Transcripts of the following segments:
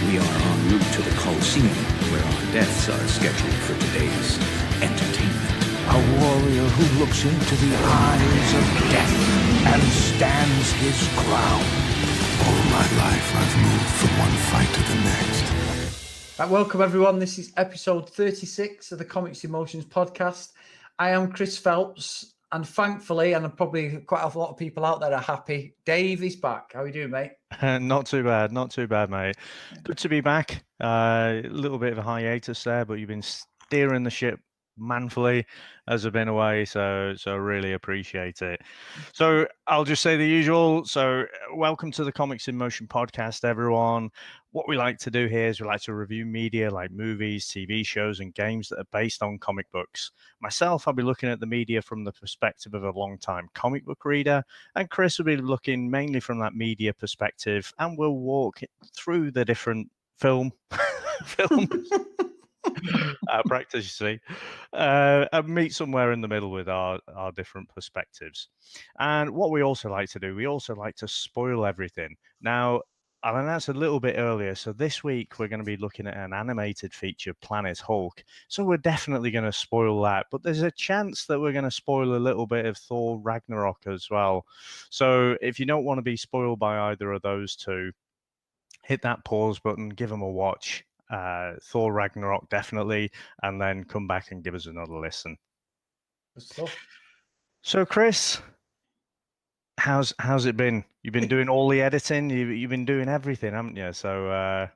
We are en route to the Colosseum, where our deaths are scheduled for today's entertainment. A warrior who looks into the eyes of death and stands his ground. All my life, I've moved from one fight to the next. Right, welcome everyone. This is episode 36 of the Comics Emotions podcast. I am Chris Phelps, and thankfully, and probably quite a lot of people out there are happy, Dave is back. How are you doing, mate? Not too bad, mate. Good to be back. A little bit of a hiatus there, but you've been steering the ship manfully as I've been away, so really appreciate it. So I'll just say the usual. So welcome to the Comics in Motion podcast, everyone. What we like to do here is we like to review media like movies, TV shows, and games that are based on comic books. Myself, I'll be looking at the media from the perspective of a long-time comic book reader, and Chris will be looking mainly from that media perspective, and we'll walk through the different films. Practice, you see, and meet somewhere in the middle with our different perspectives. And what we also like to do, we also like to spoil everything. Now, I'll announce a little bit earlier. So this week we're going to be looking at an animated feature, Planet Hulk. So we're definitely going to spoil that. But there's a chance that we're going to spoil a little bit of Thor Ragnarok as well. So if you don't want to be spoiled by either of those two, hit that pause button, give them a watch. Thor Ragnarok definitely, and then come back and give us another listen. Good stuff. So Chris, how's it been? You've been doing all the editing. You've been doing everything, haven't you? So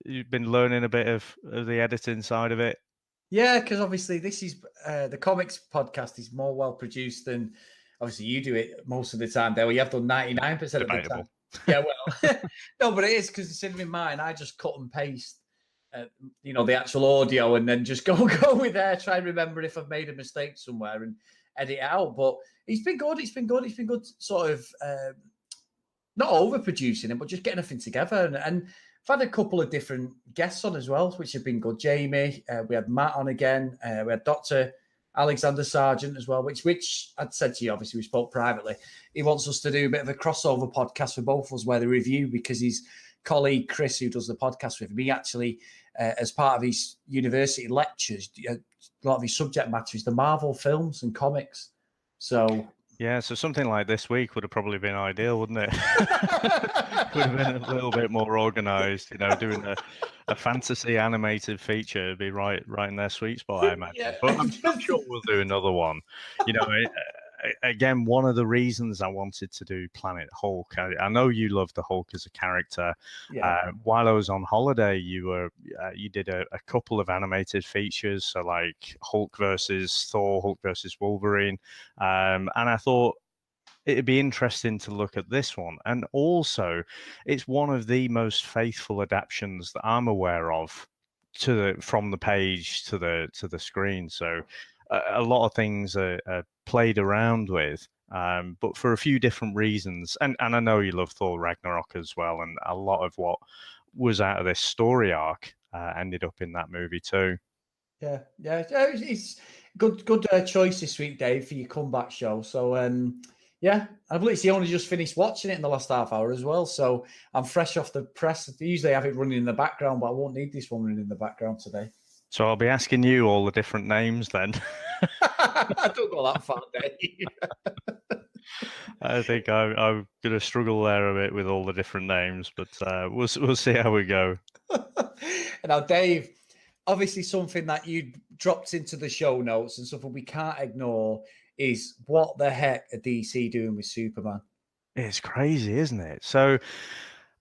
you've been learning a bit of the editing side of it. Yeah, because obviously this is the comics podcast is more well produced than obviously you do it most of the time. There, you have done 99% of the time. Yeah, well, no, but it is because it's in mine. I just cut and paste. The actual audio, and then just go with there. Try and remember if I've made a mistake somewhere and edit it out. But it's been good. It's been good. Sort of not overproducing it, but just getting everything together. And I've had a couple of different guests on as well, which have been good. Jamie, we had Matt on again. We had Dr. Alexander Sargent as well, which I'd said to you. Obviously, we spoke privately. He wants us to do a bit of a crossover podcast for both of us, where they review, because his colleague Chris, who does the podcast with me, actually, as part of his university lectures, a lot of his subject matter is the Marvel films and comics. So yeah, so something like this week would have probably been ideal, wouldn't it? Would have been a little bit more organised, doing a fantasy animated feature would be right in their sweet spot, I imagine. Yeah. But I'm sure we'll do another one. Again, one of the reasons I wanted to do Planet Hulk, I know you love the Hulk as a character. Yeah. While I was on holiday, you did a couple of animated features, so like Hulk versus Thor, Hulk versus Wolverine, and I thought it'd be interesting to look at this one. And also, it's one of the most faithful adaptations that I'm aware of from the page to the screen. So a lot of things are played around with, but for a few different reasons. And I know you love Thor Ragnarok as well, and a lot of what was out of this story arc ended up in that movie too. Yeah, it's good choice this week, Dave, for your comeback show. So yeah, I've literally only just finished watching it in the last half hour as well, so I'm fresh off the press. Usually I have it running in the background, but I won't need this one running in the background today. So I'll be asking you all the different names then. I don't go that far, Dave. I think I'm going to struggle there a bit with all the different names, but we'll see how we go. Now, Dave, obviously something that you dropped into the show notes and something we can't ignore is what the heck are DC doing with Superman? It's crazy, isn't it? So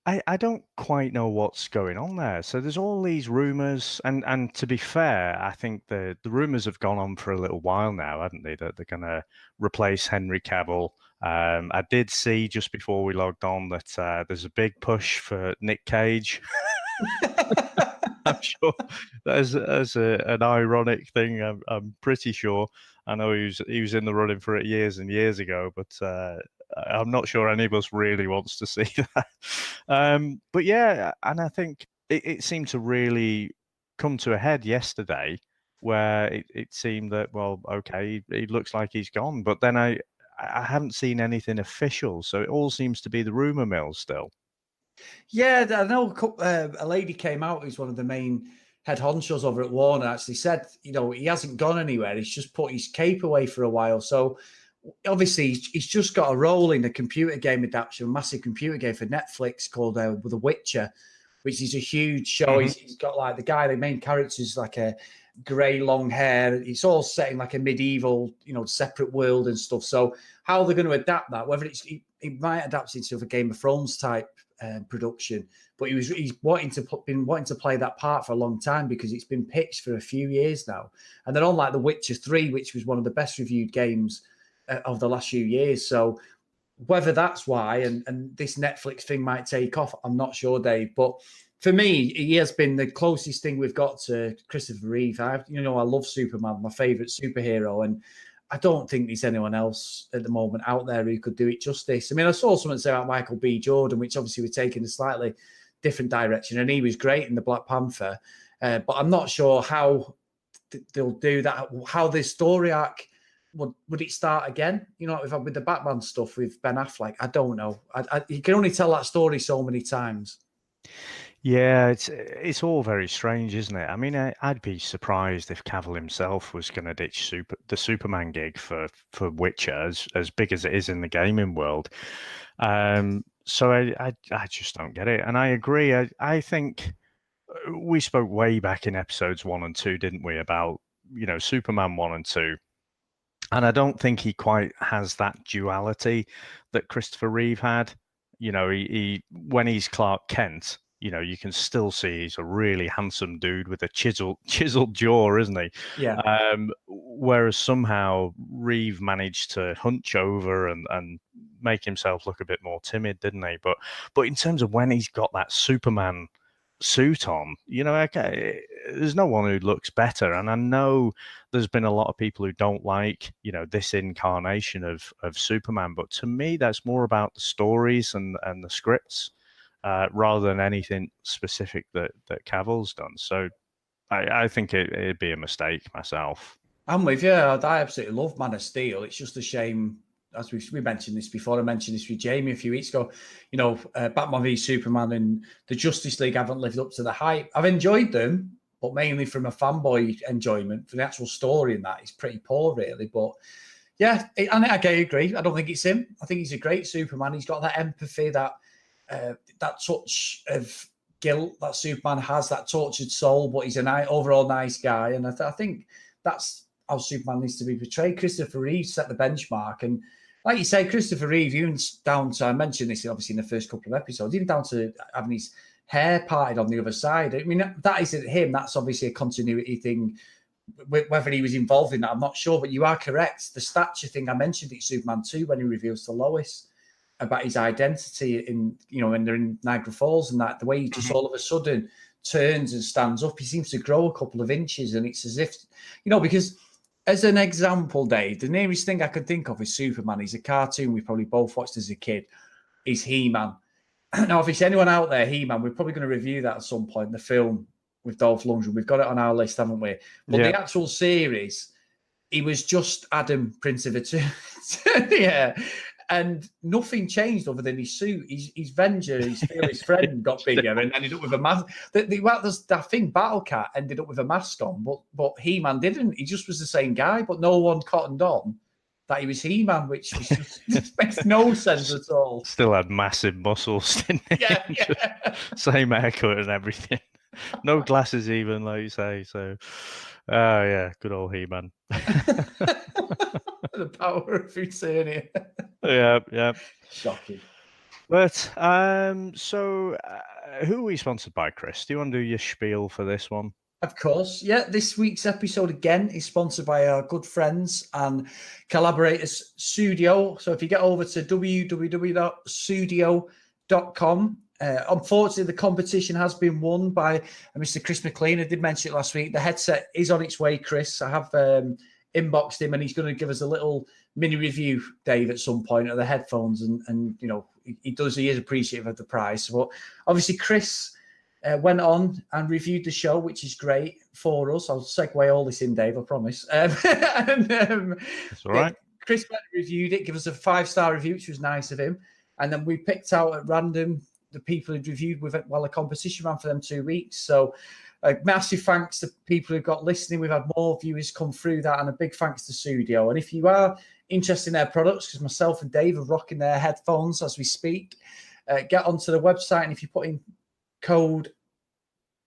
I don't quite know what's going on there. So there's all these rumors, and to be fair, I think the rumors have gone on for a little while now, haven't they? That they're going to replace Henry Cavill. I did see just before we logged on that there's a big push for Nick Cage. I'm sure that's an ironic thing. I'm pretty sure. I know he was in the running for it years and years ago, but I'm not sure any of us really wants to see that. But yeah, and I think it seemed to really come to a head yesterday, where it seemed that, well, okay, he looks like he's gone, but then I haven't seen anything official, so it all seems to be the rumor mill still. Yeah, I know a lady came out who's one of the main head honchos over at Warner, actually said, he hasn't gone anywhere. He's just put his cape away for a while. So obviously he's just got a role in a computer game adaptation, a massive computer game for Netflix called The Witcher, which is a huge show. He's got like the main character's like a grey long hair. It's all set in like a medieval, separate world and stuff. So how they're going to adapt that, whether it might adapt into a Game of Thrones type production, but he's been wanting to play that part for a long time because it's been pitched for a few years now. And then on like The Witcher 3, which was one of the best reviewed games of the last few years. So whether that's why and this Netflix thing might take off, I'm not sure, Dave. But for me, he has been the closest thing we've got to Christopher Reeve. I love Superman, my favorite superhero, and I don't think there's anyone else at the moment out there who could do it justice. I mean, I saw someone say about Michael B. Jordan, which obviously we're taking a slightly different direction, and he was great in the Black Panther. But I'm not sure how they'll do that. How this story arc would it start again? With the Batman stuff with Ben Affleck, I don't know. You can only tell that story so many times. Yeah, it's all very strange, isn't it? I mean, I'd be surprised if Cavill himself was going to ditch the Superman gig for Witcher, as big as it is in the gaming world. So I just don't get it, and I agree. I think we spoke way back in episodes 1 and 2, didn't we, about Superman 1 and 2. And I don't think he quite has that duality that Christopher Reeve had. He when he's Clark Kent, you can still see he's a really handsome dude with a chiseled jaw, isn't he? Yeah. Whereas somehow Reeve managed to hunch over and make himself look a bit more timid, didn't he? But in terms of when he's got that Superman suit on, there's no one who looks better. And I know there's been a lot of people who don't like, this incarnation of Superman. But to me, that's more about the stories and the scripts rather than anything specific that Cavill's done. So I think it'd be a mistake myself. I'm with you. I absolutely love Man of Steel. It's just a shame, as we mentioned this before. I mentioned this with Jamie a few weeks ago. Batman v Superman and the Justice League haven't lived up to the hype. I've enjoyed them, but mainly from a fanboy enjoyment. For the actual story in that, it's pretty poor, really. But yeah, and I agree. I don't think it's him. I think he's a great Superman. He's got that empathy, that touch of guilt that Superman has, that tortured soul. But he's an overall nice guy, and I think that's how Superman needs to be portrayed. Christopher Reeve set the benchmark, and like you say, Christopher Reeve, even down to, I mentioned this obviously in the first couple of episodes, even down to having his hair parted on the other side. I mean, that isn't him. That's obviously a continuity thing. Whether he was involved in that, I'm not sure. But you are correct. The stature thing, I mentioned it, Superman 2, when he reveals to Lois about his identity in, when they're in Niagara Falls, and that the way he just all of a sudden turns and stands up, he seems to grow a couple of inches, and it's as if, because as an example, Dave, the nearest thing I could think of is Superman. He's a cartoon we probably both watched as a kid. Is He-Man. Now, if it's anyone out there, He-Man, we're probably going to review that at some point, the film with Dolph Lundgren. We've got it on our list, haven't we? But the actual series, he was just Adam, Prince of Eternity. Yeah. And nothing changed other than his suit. His Venger, his fearless friend, got bigger and ended up with a mask. That thing, Battle Cat, ended up with a mask on, but He-Man didn't. He just was the same guy, but no one cottoned on that he was He-Man, which just makes no sense at all. Still had massive muscles, didn't he? Yeah. Same haircut and everything. No glasses even, like you say. So, yeah, good old He-Man. The power of eternity. Yeah. Shocking. But so who are we sponsored by, Chris? Do you want to do your spiel for this one? Of course. Yeah, this week's episode again is sponsored by our good friends and collaborators, Sudio. So if you get over to www.sudio.com, unfortunately, the competition has been won by Mr. Chris McLean. I did mention it last week. The headset is on its way, Chris. I have inboxed him, and he's going to give us a little mini review, Dave, at some point of the headphones, and he is appreciative of the price. But obviously Chris went on and reviewed the show, which is great for us. I'll segue all this in, Dave, I promise. That's all right. Chris went and reviewed it, give us a 5-star review, which was nice of him, and then we picked out at random the people who'd reviewed with it while the competition ran for them 2 weeks. So massive thanks to people who got listening. We've had more viewers come through that, and a big thanks to Studio. And if you are interested in their products, because myself and Dave are rocking their headphones as we speak, get onto the website, and if you put in code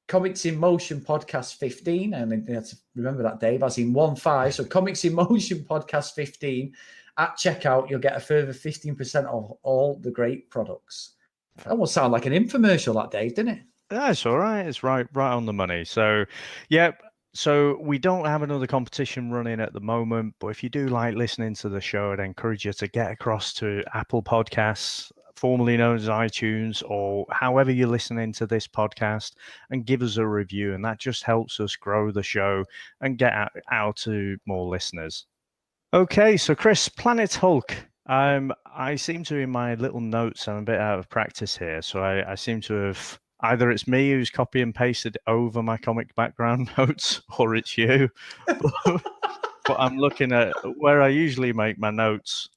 Comics in Motion Podcast 15, and you have to remember that, Dave, as in 15. So Comics in Motion Podcast 15 at checkout, you'll get a further 15% off all the great products. That almost sound like an infomercial, that, Dave, didn't it? That's all right. It's right on the money. So, yep. So we don't have another competition running at the moment, but if you do like listening to the show, I'd encourage you to get across to Apple Podcasts, formerly known as iTunes, or however you're listening to this podcast, and give us a review. And that just helps us grow the show and get out to more listeners. Okay, so Chris, Planet Hulk. I seem to, in my little notes, I'm a bit out of practice here. So I seem to have, either it's me who's copy and pasted over my comic background notes, or it's you. But I'm looking at where I usually make my notes.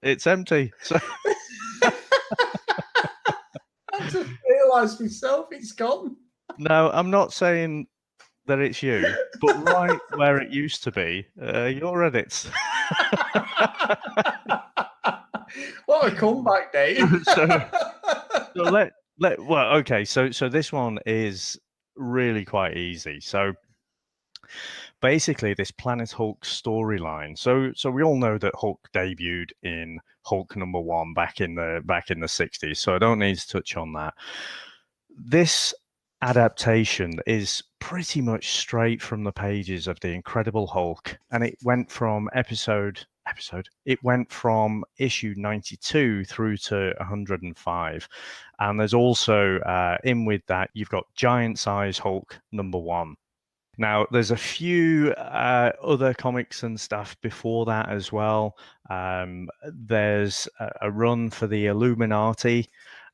It's empty. So I just realised myself, it's gone. No, I'm not saying that it's you, but right where it used to be, your edits. What a comeback, Dave. so well, okay. So this one is really quite easy. So basically, this Planet Hulk storyline. So we all know that Hulk debuted in Hulk #1 back in the 60s. So I don't need to touch on that. This adaptation is pretty much straight from the pages of the Incredible Hulk, and it went from it went from issue 92 through to 105. And there's also in with that, you've got Giant Size Hulk #1. Now, there's a few other comics and stuff before that as well. There's a run for the Illuminati,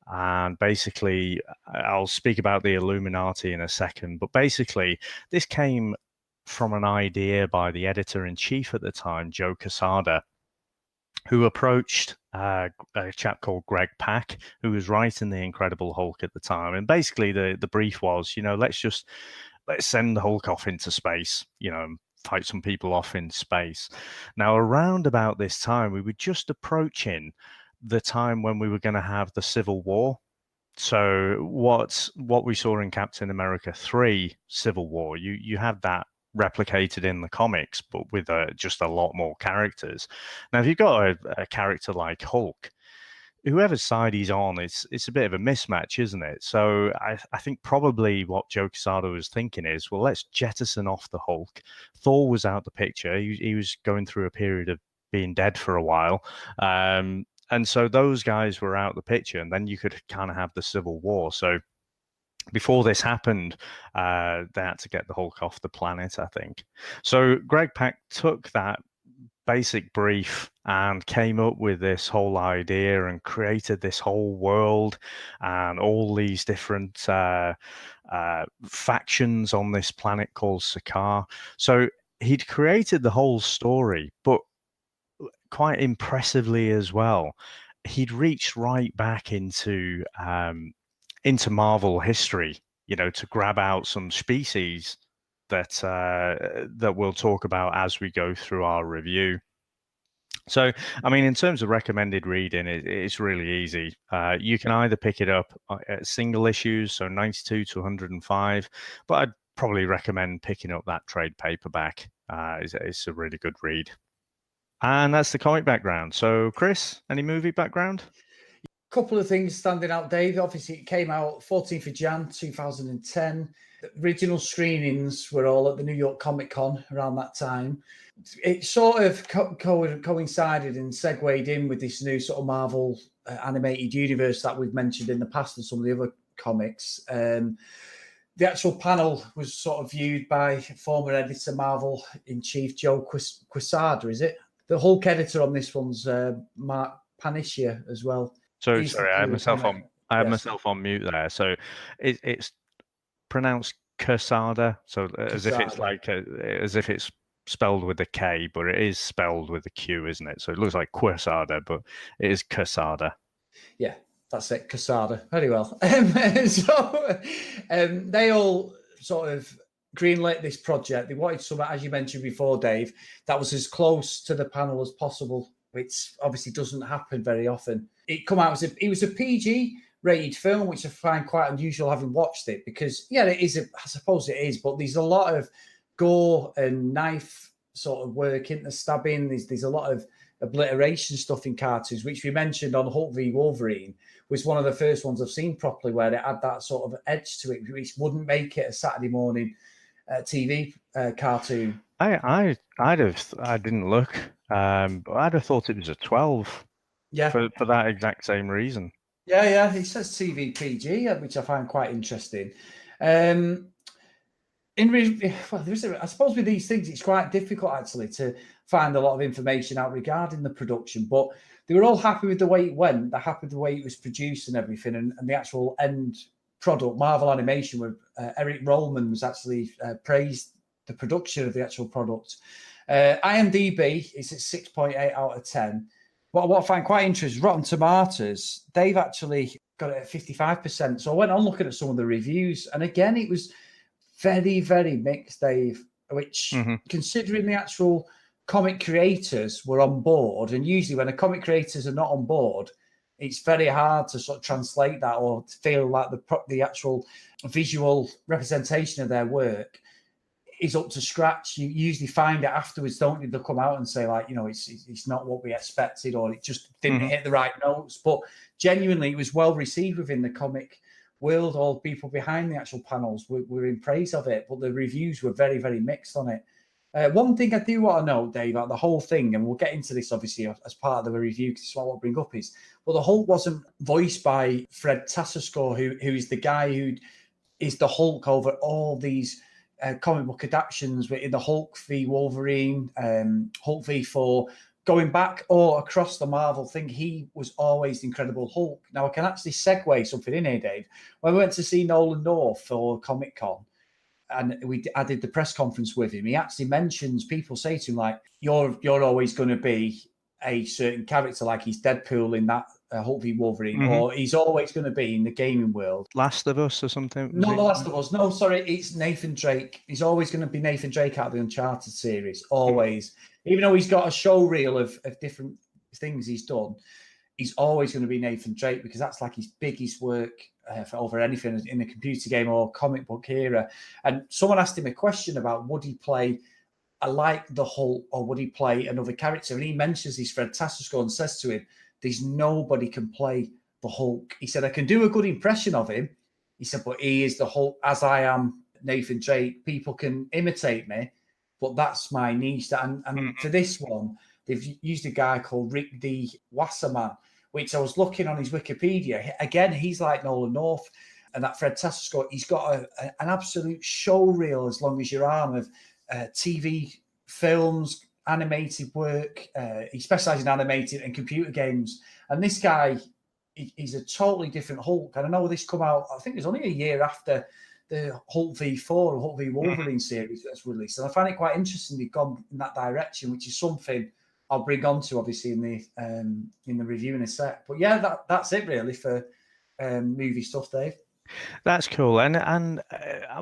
and basically, I'll speak about the Illuminati in a second. But basically, this came from an idea by the editor-in-chief at the time, Joe Quesada, who approached a chap called Greg Pak, who was writing the Incredible Hulk at the time. And basically, the brief was, let's send the Hulk off into space, and fight some people off in space. Now, around about this time, we were just approaching the time when we were going to have the Civil War. So what we saw in Captain America 3 Civil War, you had that replicated in the comics, but with just a lot more characters. Now, if you've got a character like Hulk, whoever's side he's on, it's a bit of a mismatch, isn't it? So I think probably what Joe Quesada was thinking is, well, let's jettison off the Hulk. Thor was out the picture. He was going through a period of being dead for a while. And so those guys were out the picture, and then you could kind of have the Civil War. So before this happened, they had to get the Hulk off the planet, I think. So Greg Pak took that basic brief and came up with this whole idea and created this whole world and all these different factions on this planet called Sakaar. So he'd created the whole story, but quite impressively as well, he'd reached right back into Marvel history, to grab out some species that we'll talk about as we go through our review. So, I mean, in terms of recommended reading, it's really easy. You can either pick it up at single issues, so 92 to 105, but I'd probably recommend picking up that trade paperback. It's a really good read. And that's the comic background. So, Chris, any movie background? Couple of things standing out, Dave. Obviously, it came out 14th of Jan 2010. The original screenings were all at the New York Comic Con around that time. It sort of coincided and segued in with this new sort of Marvel animated universe that we've mentioned in the past and some of the other comics. The actual panel was sort of viewed by former editor Marvel-in-Chief Joe Quesada, is it? The Hulk editor on this one's Mark Paniccia as well. So sorry, I had myself on mute there. So it's pronounced Quesada, so as if it's spelled with a K, but it is spelled with a Q, isn't it? So it looks like Quesada, but it is Quesada. Yeah. That's it, Casada. Very well. They all sort of greenlit this project. They wanted something, as you mentioned before, Dave, that was as close to the panel as possible, which obviously doesn't happen very often. It come out it was a PG rated film, which I find quite unusual having watched it, because it is I suppose it is, but there's a lot of gore and knife sort of work into stabbing. There's a lot of obliteration stuff in cartoons, which we mentioned on Hulk v Wolverine, was one of the first ones I've seen properly where it had that sort of edge to it, which wouldn't make it a Saturday morning TV cartoon. I didn't look, but I'd have thought it was a 12. Yeah, for that exact same reason. Yeah. It says TV PG, which I find quite interesting. I suppose with these things, it's quite difficult actually to find a lot of information out regarding the production, but they were all happy with the way it went. They're happy with the way it was produced and everything, and the actual end product, Marvel Animation, with Eric Rollman was actually praised the production of the actual product. IMDb is at 6.8 out of 10. What I find quite interesting, Rotten Tomatoes, they've actually got it at 55%. So I went on looking at some of the reviews, and again, it was very, very mixed, Dave, which, considering the actual comic creators were on board, and usually when the comic creators are not on board, it's very hard to sort of translate that or feel like the actual visual representation of their work is up to scratch. You usually find it afterwards, don't you? They'll come out and say, like, it's not what we expected, or it just didn't hit the right notes. But genuinely, it was well received within the comic world. All people behind the actual panels were in praise of it, but the reviews were very, very mixed on it. One thing I do want to know, Dave, about the whole thing, and we'll get into this obviously as part of the review, because it's what I'll bring up, is, well, the Hulk wasn't voiced by Fred Tatasciore, who is the guy who is the Hulk over all these comic book adaptations in the Hulk v Wolverine, Hulk v Thor, going back all across the Marvel thing. He was always the Incredible Hulk. Now, I can actually segue something in here, Dave. When we went to see Nolan North for Comic-Con, and I did the press conference with him, he actually mentions, people say to him, like, you're always going to be a certain character, like he's Deadpool in that Hulk v Wolverine, or he's always going to be in the gaming world. Last of Us or something? Not The Last of Us. No, sorry, it's Nathan Drake. He's always going to be Nathan Drake out of the Uncharted series, always. Even though he's got a show reel of different things he's done, he's always going to be Nathan Drake, because that's like his biggest work for over anything in the computer game or comic book era. And someone asked him a question about, would he play like the Hulk, or would he play another character? And he mentions this Fred Tatasciore and says to him, there's nobody can play the Hulk. He said, I can do a good impression of him. He said, but he is the Hulk, as I am Nathan Drake. People can imitate me, but that's my niche. And for this one, they've used a guy called Rick D. Wasserman, which I was looking on his Wikipedia. Again, he's like Nolan North, and that Fred Tatasciore, he's got an absolute show reel as long as your arm of TV, films, animated work. He specializes in animated and computer games. And this guy, he's a totally different Hulk. And I know this come out, I think it was only a year after the Hulk v Thor or Hulk v Wolverine series that's released. And I find it quite interesting they've gone in that direction, which is something I'll bring on to obviously in the review in a sec. But yeah, that's it really for movie stuff, Dave. That's cool. And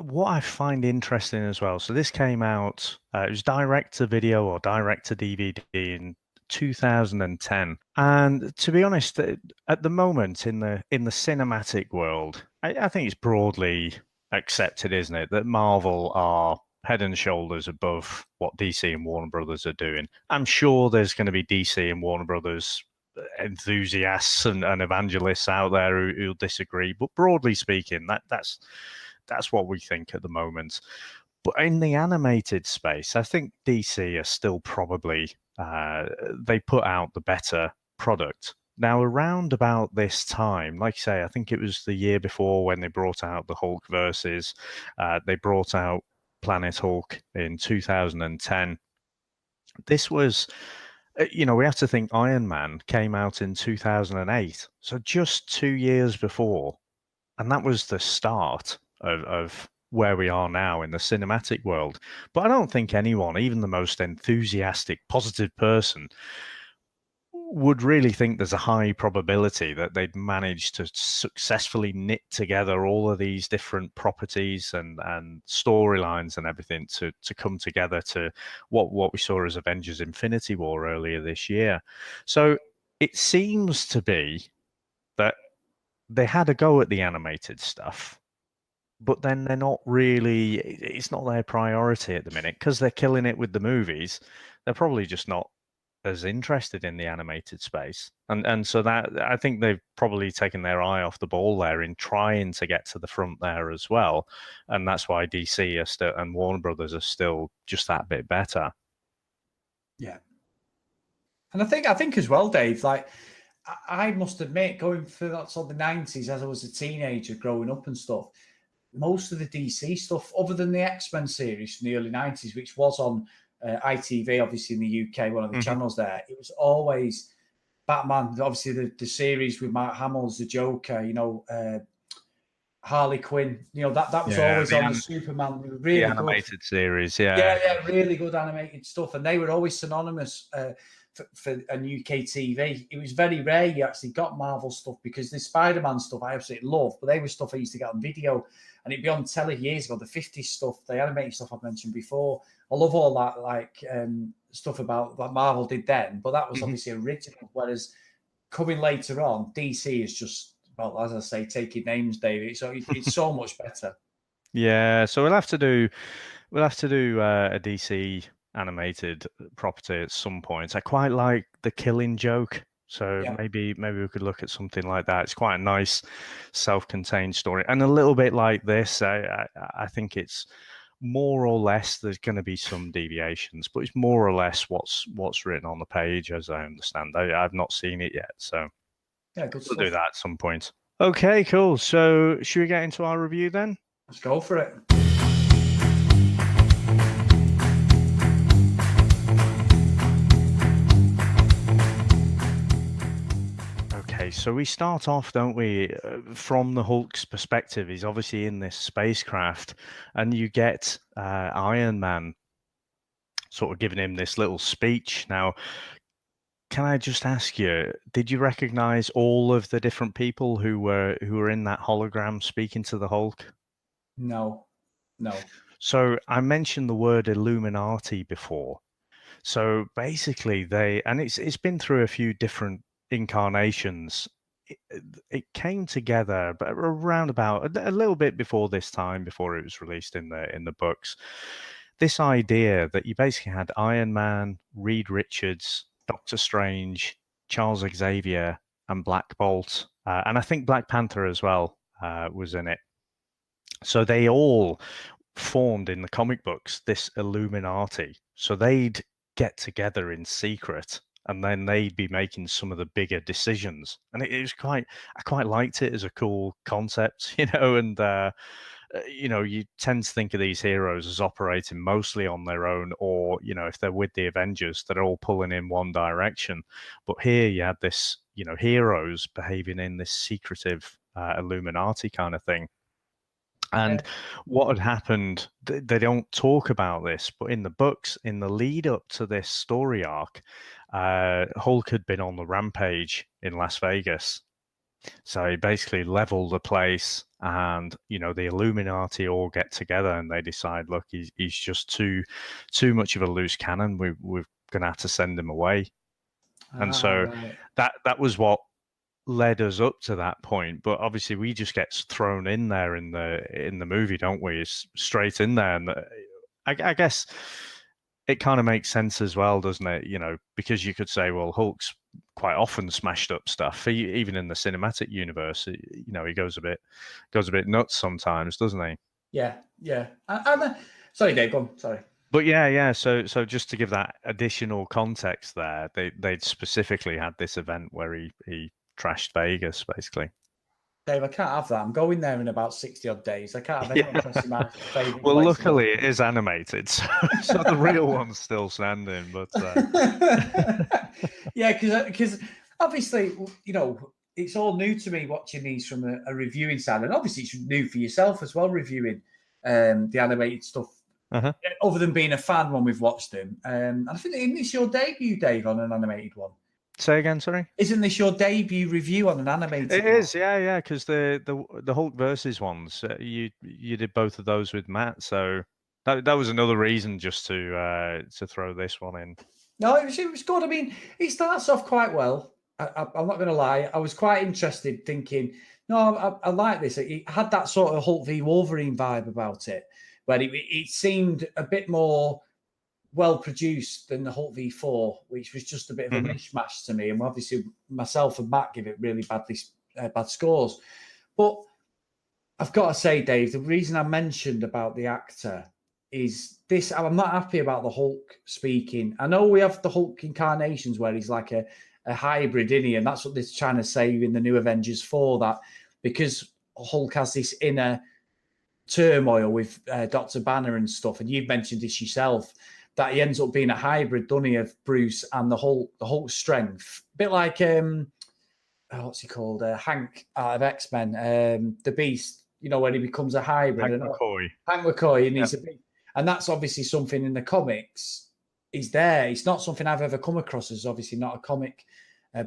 what I find interesting as well, so this came out, it was direct to video or direct to DVD in 2010. And to be honest, at the moment in the cinematic world, I think it's broadly accepted, isn't it, that Marvel are head and shoulders above what DC and Warner Brothers are doing. I'm sure there's going to be DC and Warner Brothers enthusiasts and evangelists out there who'll disagree, but broadly speaking, that's what we think at the moment. But in the animated space, I think DC are still probably they put out the better product. Now, around about this time, like I say, I think it was the year before when they brought out the Hulk versus, they brought out Planet Hulk in 2010. This was, we have to think Iron Man came out in 2008, so just 2 years before. And that was the start of where we are now in the cinematic world. But I don't think anyone, even the most enthusiastic, positive person, would really think there's a high probability that they'd manage to successfully knit together all of these different properties and storylines and everything to come together to what we saw as Avengers Infinity War earlier this year. So it seems to be that they had a go at the animated stuff, but then they're not really, it's not their priority at the minute because they're killing it with the movies. They're probably just not as interested in the animated space. And so that, I think they've probably taken their eye off the ball there in trying to get to the front there as well. And that's why DC are still, and Warner Brothers are still just that bit better. Yeah. And I think as well, Dave, like, I must admit, going through that sort of the 90s as I was a teenager growing up and stuff, most of the DC stuff, other than the X-Men series from the early 90s, which was on ITV, obviously in the UK, one of the channels there, it was always Batman, obviously the series with Mark Hamill's The Joker, you know, Harley Quinn, you know, that was always on the Superman. Really the animated good series, yeah, really good animated stuff. And they were always synonymous for a UK TV. It was very rare you actually got Marvel stuff, because the Spider-Man stuff I absolutely love, but they were stuff I used to get on video, and it'd be on telly years ago, the 50s stuff, the animated stuff I've mentioned before. I love all that, like stuff about that Marvel did then, but that was obviously original, whereas coming later on, DC is just, well, as I say, taking names, David. So it's so much better. Yeah, so we'll have to do a DC animated property at some point. I quite like The Killing Joke, so maybe we could look at something like that. It's quite a nice self-contained story, and a little bit like this. I think it's more or less, there's going to be some deviations, but it's more or less what's written on the page, as I understand. I've not seen it yet, so yeah, good we'll do that at some point. Okay, cool. So should we get into our review then? Let's go for it. Okay, so we start off, don't we, from the Hulk's perspective. He's obviously in this spacecraft, and you get Iron Man sort of giving him this little speech. Now, can I just ask you, did you recognize all of the different people who were in that hologram speaking to the Hulk? No. So I mentioned the word Illuminati before. So basically, it's been through a few different incarnations. It came together, but around about a little bit before this time, before it was released in the books. This idea that you basically had Iron Man, Reed Richards, Doctor Strange, Charles Xavier, and Black Bolt, and I think Black Panther as well was in it. So they all formed in the comic books this Illuminati. So they'd get together in secret, and then they'd be making some of the bigger decisions. And it was I quite liked it as a cool concept, you know. And you know, you tend to think of these heroes as operating mostly on their own, or, you know, if they're with the Avengers, they're all pulling in one direction. But here you had this, you know, heroes behaving in this secretive Illuminati kind of thing. And what had happened, they don't talk about this, but in the books, in the lead up to this story arc, Hulk had been on the rampage in Las Vegas. So he basically leveled the place, and, you know, the Illuminati all get together and they decide, look, he's just too much of a loose cannon. We're going to have to send him away. And so that was what led us up to that point. But obviously we just get thrown in there in the movie, don't we? It's straight in there. And I guess it kind of makes sense as well, doesn't it? You know, because you could say, well, Hulk's quite often smashed up stuff. Even in the cinematic universe, you know, he goes a bit nuts sometimes, doesn't he? Yeah. Sorry, Dave, go on. Sorry. But yeah. So just to give that additional context there, they'd specifically had this event where he trashed Vegas, basically. Dave, I can't have that. I'm going there in about 60 odd days. I can't have anyone trashing my favourite Well, place. luckily it is animated, so the real one's still standing. But yeah, because obviously, you know, it's all new to me watching these from a reviewing side, and obviously it's new for yourself as well, reviewing the animated stuff. Other than being a fan when we've watched them, and I think it's your debut, Dave, on an animated one. Say again, sorry. Isn't this your debut review on an animated? It is, yeah, because the Hulk versus ones, you did both of those with Matt, so that was another reason just to throw this one in. No, it was good. I mean, it starts off quite well. I'm not going to lie. I was quite interested, thinking, no, I like this. It had that sort of Hulk v Wolverine vibe about it, but it seemed a bit more well produced than the Hulk v4, which was just a bit of a mishmash to me. And obviously, myself and Matt give it really bad scores. But I've got to say, Dave, the reason I mentioned about the actor is this. I'm not happy about the Hulk speaking. I know we have the Hulk incarnations where he's like a hybrid, isn't he? And that's what they're trying to say in the new Avengers 4, that because Hulk has this inner turmoil with Dr. Banner and stuff, and you've mentioned this yourself, that he ends up being a hybrid, doesn't he, of Bruce and the Hulk strength. A bit like, what's he called? Hank out of X-Men, the Beast, when he becomes a hybrid. Hank McCoy, and he's a big, and that's obviously something in the comics is there. It's not something I've ever come across, as obviously not a comic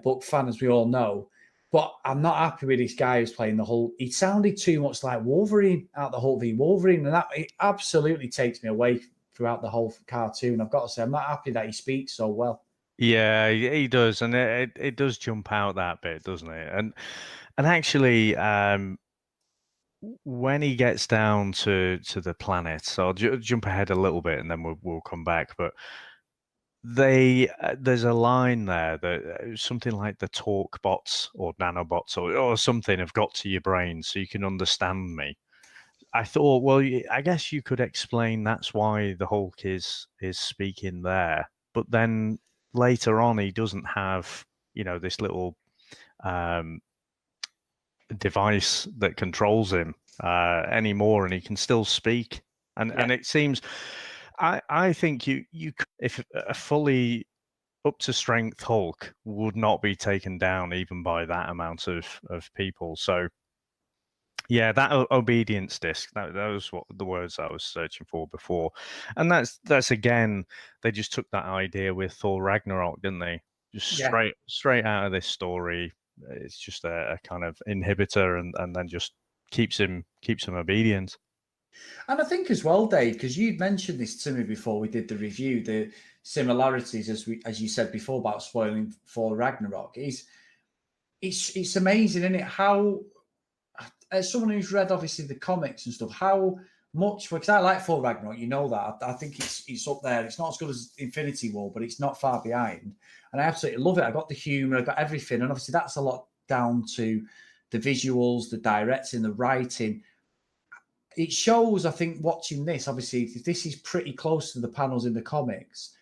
book fan, as we all know. But I'm not happy with this guy who's playing the Hulk. He sounded too much like Wolverine out the Hulk v Wolverine, and that it absolutely takes me away throughout the whole cartoon. I've got to say, I'm not happy that he speaks so well. Yeah, he does, and it does jump out that bit, doesn't it? And actually, when he gets down to the planet, so I'll jump ahead a little bit, and then we'll come back. But there's a line there that something like the talk bots or nanobots or something have got to your brain, so you can understand me. I thought, well, I guess you could explain that's why the Hulk is speaking there. But then later on, he doesn't have, this little device that controls him anymore, and he can still speak. And it seems, I think you if a fully up to strength Hulk would not be taken down even by that amount of people. So. Yeah, that obedience disc, that was what the words I was searching for before. And that's again, they just took that idea with Thor Ragnarok, didn't they? Just straight out of this story. It's just a kind of inhibitor and then just keeps him obedient. And I think as well, Dave, because you'd mentioned this to me before we did the review, the similarities, as you said before about spoiling Thor Ragnarok, it's amazing, isn't it? How, as someone who's read obviously the comics and stuff, how much, because I like Thor Ragnarok, you know that. I think it's up there. It's not as good as Infinity War, but it's not far behind. And I absolutely love it. I got the humor, I got everything. And obviously that's a lot down to the visuals, the directing, the writing. It shows, I think, watching this, obviously, this is pretty close to the panels in the comics.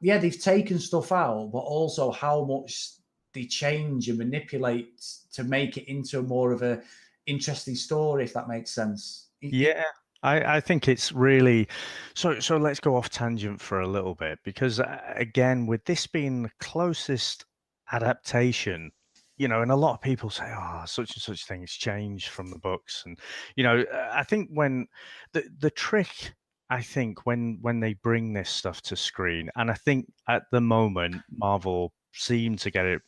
Yeah, they've taken stuff out, but also how much they change and manipulate to make it into more of a interesting story, if that makes sense. Yeah, I think it's really so let's go off tangent for a little bit, because again, with this being the closest adaptation, and a lot of people say, oh, such and such things changed from the books. And I think when the trick, I think when they bring this stuff to screen, and I think at the moment Marvel seem to get it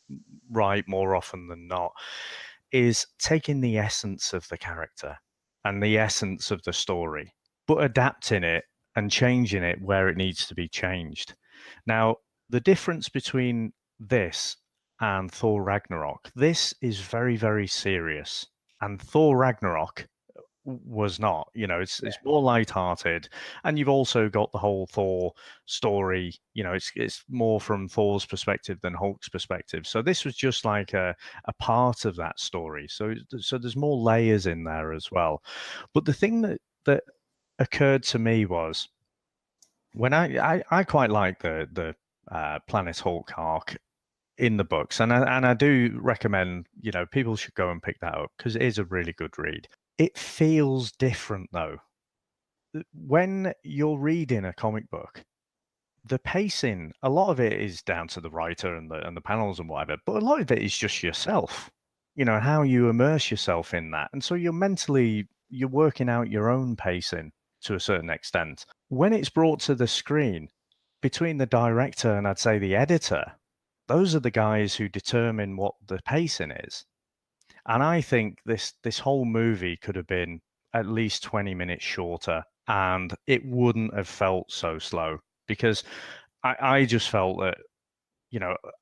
right more often than not, is taking the essence of the character and the essence of the story, but adapting it and changing it where it needs to be changed. Now, the difference between this and Thor Ragnarok, this is very, very serious. And Thor Ragnarok was not, it's more lighthearted, and you've also got the whole Thor story. It's more from Thor's perspective than Hulk's perspective. So this was just like a part of that story. So there's more layers in there as well. But the thing that occurred to me was when I quite like the Planet Hulk arc in the books, and I do recommend people should go and pick that up because it is a really good read. It feels different though. When you're reading a comic book, the pacing, a lot of it is down to the writer and the panels and whatever, but a lot of it is just yourself, how you immerse yourself in that. And so you're working out your own pacing to a certain extent. When it's brought to the screen, between the director and I'd say the editor, those are the guys who determine what the pacing is. And I think this whole movie could have been at least 20 minutes shorter, and it wouldn't have felt so slow, because I just felt that,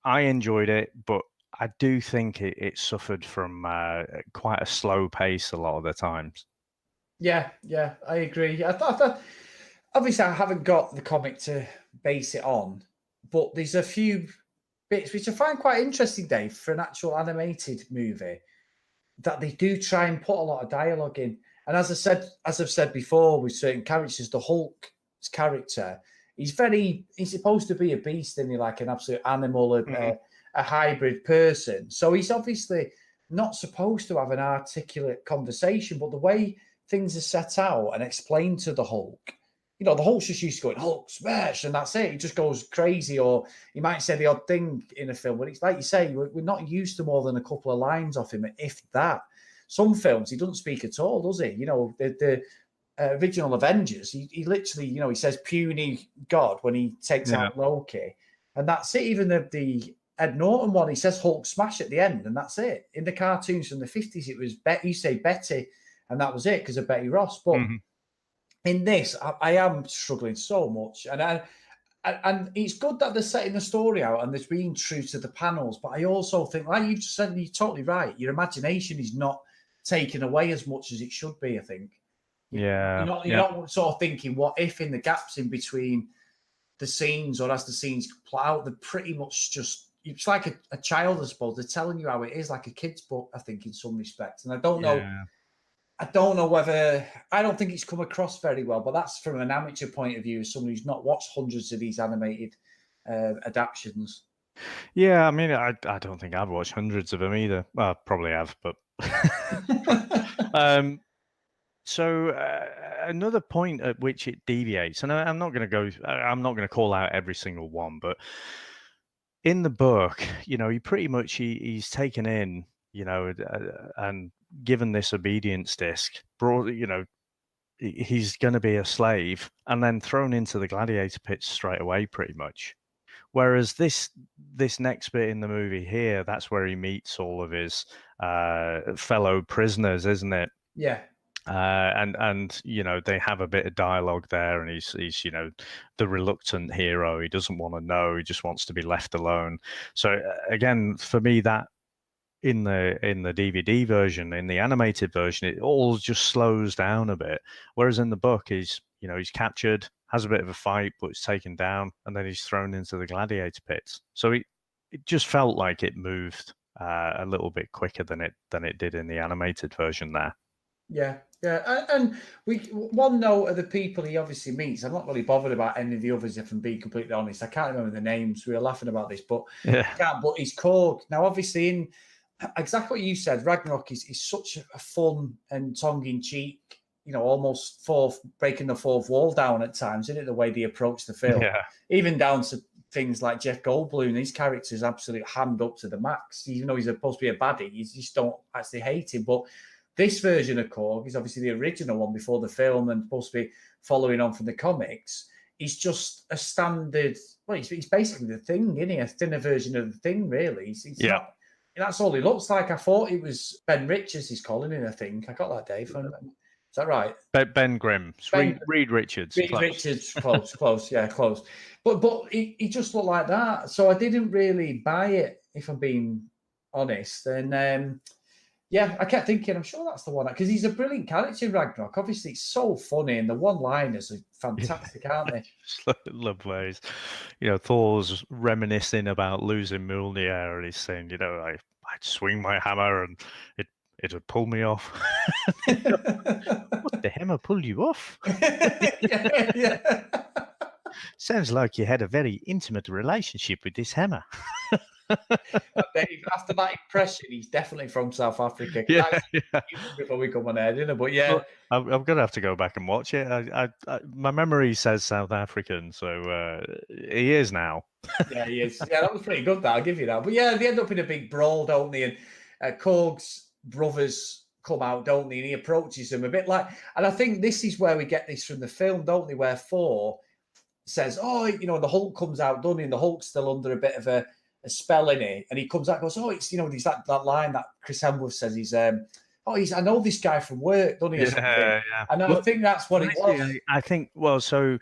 I enjoyed it, but I do think it suffered from quite a slow pace a lot of the times. Yeah, I agree. I thought obviously I haven't got the comic to base it on, but there's a few bits which I find quite interesting, Dave, for an actual animated movie, that they do try and put a lot of dialogue in. And as I've said before, with certain characters, the Hulk's character, he's supposed to be a beast, and he like an absolute animal, a hybrid person. So he's obviously not supposed to have an articulate conversation, but the way things are set out and explained to the Hulk, the Hulk's just used to going, Hulk smash, and that's it. He just goes crazy, or he might say the odd thing in a film. But it's like you say, we're not used to more than a couple of lines off him, if that. Some films, he doesn't speak at all, does he? The original Avengers, he literally, he says puny God when he takes out Loki. And that's it. Even the Ed Norton one, he says Hulk smash at the end, and that's it. In the cartoons from the 50s, it was you say Betty, and that was it because of Betty Ross. But in this, I am struggling so much, and it's good that they're setting the story out and there's being true to the panels. But I also think, like you've just said, you're totally right. Your imagination is not taken away as much as it should be, I think. You're not sort of thinking, what if, in the gaps in between the scenes, or as the scenes play out, they're pretty much just, it's like a child, I suppose. They're telling you how it is, like a kid's book, I think, in some respects. And I don't know whether, I don't think it's come across very well, but that's from an amateur point of view, as someone who's not watched hundreds of these animated adaptations. Yeah, I mean, I don't think I've watched hundreds of them either. Well, I probably have, but so another point at which it deviates, and I'm not going to call out every single one, but in the book, he pretty much he's taken in, and given this obedience disc, brought, he's going to be a slave, and then thrown into the gladiator pits straight away, pretty much. Whereas this next bit in the movie here, that's where he meets all of his fellow prisoners, isn't it? Yeah. And they have a bit of dialogue there, and he's the reluctant hero. He doesn't want to know. He just wants to be left alone. So again, for me, that in the DVD version, in the animated version, it all just slows down a bit. Whereas in the book, he's captured, has a bit of a fight, but it's taken down, and then he's thrown into the gladiator pits. So it just felt like it moved a little bit quicker than it did in the animated version there. Yeah. And one note of the people he obviously meets, I'm not really bothered about any of the others, if I'm being completely honest. I can't remember the names. We were laughing about this, but but he's Korg. Now, obviously, in exactly what you said, Ragnarok is such a fun and tongue-in-cheek, almost breaking the fourth wall down at times, isn't it? The way they approach the film. Yeah. Even down to things like Jeff Goldblum, his character's absolute hand up to the max. Even though he's supposed to be a baddie, you just don't actually hate him. But this version of Korg is obviously the original one before the film and supposed to be following on from the comics. He's just a standard, well, he's basically the Thing, isn't he? A thinner version of the Thing, really. He's not, that's all he looks like. I thought it was Ben Richards he's calling him, I think. I got that, Dave. Is that right? Ben Grimm. Reed Richards. Reed Richards, close. Yeah, close. But he just looked like that. So I didn't really buy it, if I'm being honest. And I kept thinking, I'm sure that's the one, because he's a brilliant character in Ragnarok. Obviously, it's so funny, and the one-liners are fantastic, aren't they? Love ways. Thor's reminiscing about losing Mjolnir, and he's saying, I'd swing my hammer and it would pull me off. What, the hammer pulled you off? yeah. Sounds like you had a very intimate relationship with this hammer. Dave, after that impression, he's definitely from South Africa. Before we come on air, didn't it? But yeah, I'm going to have to go back and watch it. My memory says South African, so he is now. Yeah, he is. Yeah, that was pretty good. I'll give you that. But yeah, they end up in a big brawl, don't they? And Korg's brothers come out, don't they? And he approaches them a bit like, and I think this is where we get this from the film, don't they? Where Thor says, "Oh, the Hulk comes out, doesn't he? And the Hulk's still under a bit of a a spell in it, and he comes out and goes, "Oh, it's there's that line that Chris Hemsworth says he's I know this guy from work, doesn't he?" Or something. Yeah. And I think that's what it was. I think so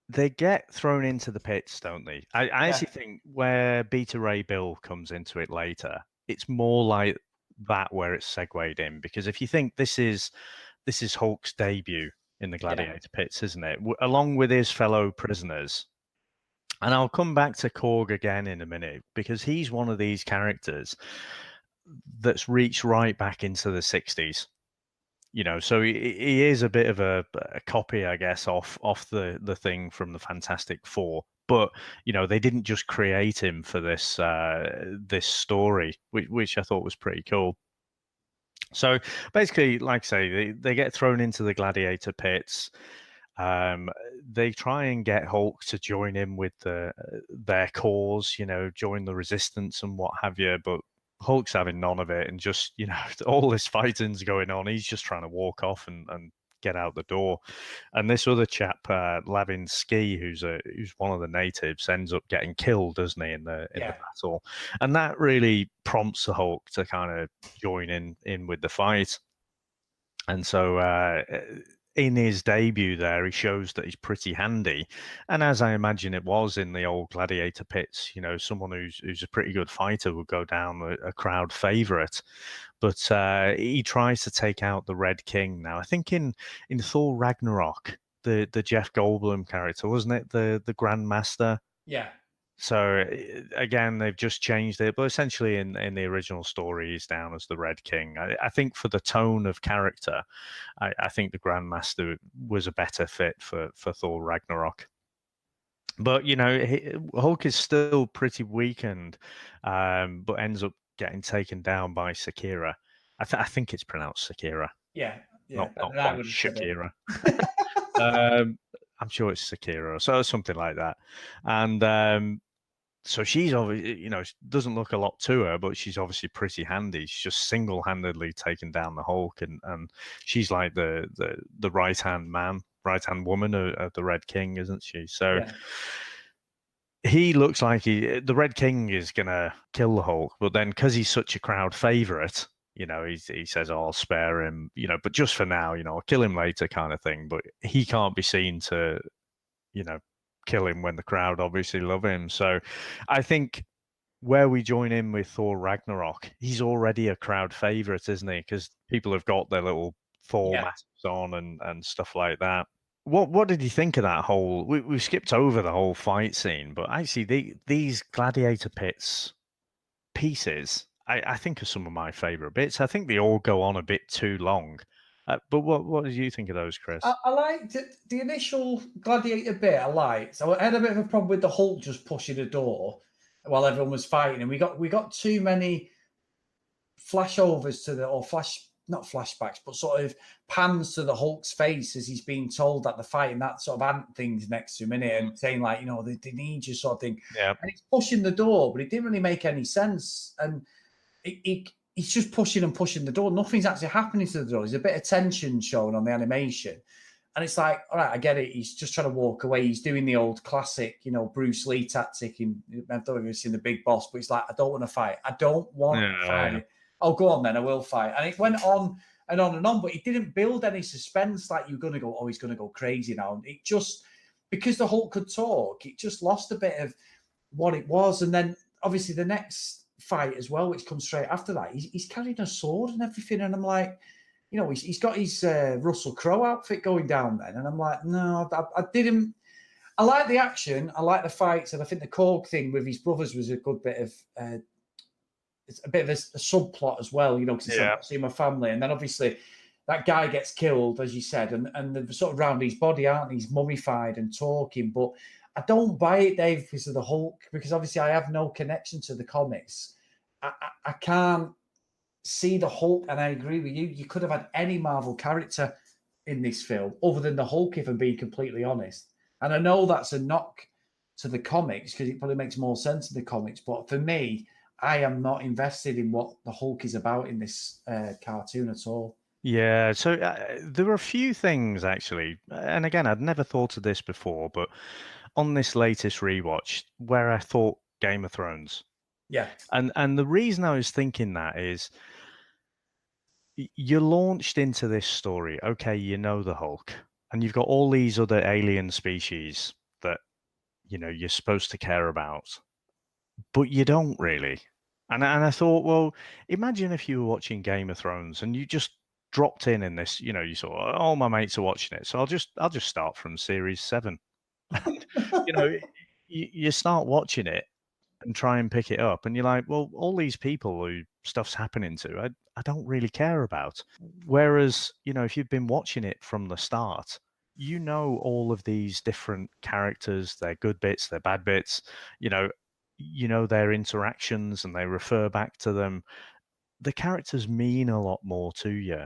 they get thrown into the pits, don't they? I actually think where Beta Ray Bill comes into it later, it's more like that where it's segued in, because if you think this is Hulk's debut in the gladiator pits, isn't it? Along with his fellow prisoners. And I'll come back to Korg again in a minute, because he's one of these characters that's reached right back into the 60s. So he is a bit of a copy, I guess, off the thing from the Fantastic Four. But they didn't just create him for this this story, which I thought was pretty cool. So basically, like I say, they get thrown into the gladiator pits. They try and get Hulk to join in with their cause, join the resistance and what have you, but Hulk's having none of it, and just all this fighting's going on. He's just trying to walk off and get out the door. And this other chap, Lavin Ski, who's one of the natives, ends up getting killed, doesn't he, in the battle? And that really prompts the Hulk to kind of join in with the fight. And so in his debut there, he shows that he's pretty handy. And as I imagine it was in the old gladiator pits, someone who's a pretty good fighter would go down a crowd favorite. But he tries to take out the Red King. Now, I think in Thor Ragnarok, the Jeff Goldblum character, wasn't it, the Grandmaster? Yeah. So again, they've just changed it, but essentially in the original story, he's down as the Red King. I think for the tone of character, I think the Grandmaster was a better fit for Thor Ragnarok. But Hulk is still pretty weakened, but ends up getting taken down by Sakira. I think it's pronounced Sakira. Yeah. Not quite Shakira. I'm sure it's Sakira, so something like that. And so she's obviously, doesn't look a lot to her, but she's obviously pretty handy. She's just single-handedly taken down the Hulk, and she's like the right-hand woman of the Red King, isn't she? So he looks like the Red King is gonna kill the Hulk, but then because he's such a crowd favorite, he says, "Oh, I'll spare him," but just for now, I'll kill him later, kind of thing. But he can't be seen to, kill him when the crowd obviously love him. So I think where we join in with Thor Ragnarok, he's already a crowd favorite, isn't he? Because people have got their little Thor masks on and stuff like that. What did you think of that whole? We skipped over the whole fight scene, but actually these gladiator pits pieces, I think are some of my favorite bits. I think they all go on a bit too long. But what did you think of those, Chris? I liked the initial gladiator bit. I liked. So I had a bit of a problem with the Hulk just pushing a door while everyone was fighting, and we got too many flashovers to not flashbacks, but sort of pans to the Hulk's face as he's being told that they're fighting that sort of ant thing's next to him, innit? And saying like, they need you, sort of thing. Yeah. And it's pushing the door, but it didn't really make any sense. And he's just pushing and pushing the door. Nothing's actually happening to the door. There's a bit of tension shown on the animation. And it's like, all right, I get it. He's just trying to walk away. He's doing the old classic, Bruce Lee tactic. I don't know if you've seen The Big Boss, but it's like, I don't want to fight. I don't want to fight. Yeah. Oh, go on then. I will fight. And it went on and on and on, but it didn't build any suspense like you're going to go, oh, he's going to go crazy now. And it just, because the Hulk could talk, it just lost a bit of what it was. And then obviously the next fight as well, which comes straight after that, he's carrying a sword and everything. And I'm like, he's got his Russell Crowe outfit going down then. And I'm like, no, I didn't. I like the action. I like the fights. And I think the Korg thing with his brothers was a good bit of, it's a bit of a subplot as well, because it's like, see my family. And then obviously that guy gets killed, as you said, and they're sort of around his body, aren't they? He's mummified and talking. But I don't buy it, Dave, because of the Hulk, because obviously I have no connection to the comics. I can't see the Hulk, and I agree with you. You could have had any Marvel character in this film other than the Hulk, if I'm being completely honest. And I know that's a knock to the comics because it probably makes more sense in the comics. But for me, I am not invested in what the Hulk is about in this cartoon at all. Yeah, so there were a few things actually, and again, I'd never thought of this before, but on this latest rewatch, where I thought Game of Thrones. Yeah. And the reason I was thinking that is you're launched into this story. Okay, you know the Hulk, and you've got all these other alien species that you're supposed to care about, but you don't really. And I thought, well, imagine if you were watching Game of Thrones and you just dropped in this. You saw all my mates are watching it, so I'll just start from series 7. And, you know, you start watching it and try and pick it up, and you're like, well, all these people who stuff's happening to, I don't really care about. Whereas, if you've been watching it from the start, you know all of these different characters, their good bits, their bad bits, their interactions, and they refer back to them. The characters mean a lot more to you.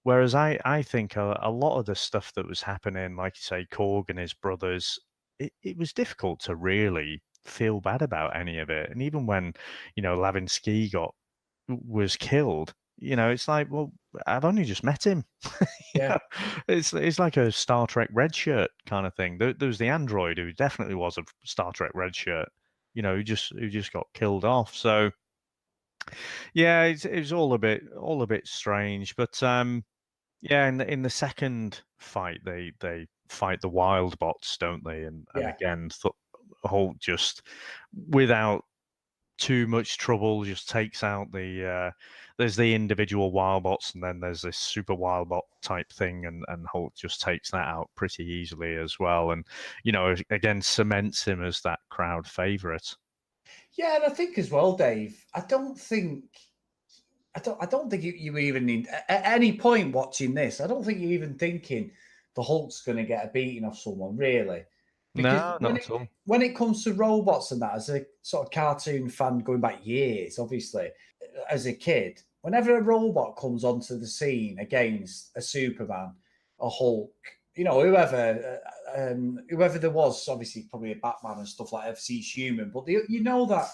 Whereas I think a lot of the stuff that was happening, like you say, Korg and his brothers, it was difficult to really feel bad about any of it. And even when, Lavinsky was killed, it's like, well, I've only just met him. Yeah. It's like a Star Trek red shirt kind of thing. There was the android who definitely was a Star Trek red shirt, who just got killed off. So yeah, it was all a bit strange. But yeah, in the second fight, they fight the wild bots, don't they? And Yeah. again, Hulk just without too much trouble just takes out there's the individual wild bots, and then there's this super wild bot type thing, and Hulk just takes that out pretty easily as well, and again cements him as that crowd favorite. Yeah, and I think as well, Dave, I don't think you even need at any point watching this. I don't think you're even thinking the Hulk's going to get a beating off someone, really. Because No, not at all. When it comes to robots and that, as a sort of cartoon fan going back years, obviously, as a kid, whenever a robot comes onto the scene against a Superman, a Hulk, whoever there was, obviously probably a Batman and stuff like that, he's human, but that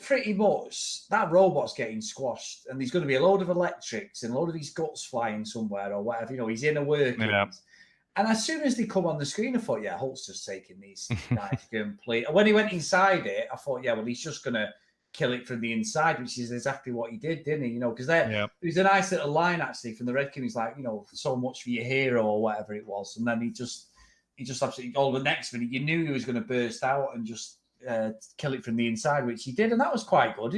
pretty much that robot's getting squashed, and there's going to be a load of electrics and a load of these guts flying somewhere or whatever. He's inner workings. Yeah. And as soon as they come on the screen, I thought, yeah, Hulk's just taking these guys complete. And when he went inside it, I thought, yeah, well, he's just going to kill it from the inside, which is exactly what he did, didn't he? Because there's a nice little line actually from the Red King. He's like, so much for your hero or whatever it was. And then he just absolutely, all the next minute, you knew he was going to burst out and just kill it from the inside, which he did. And that was quite good.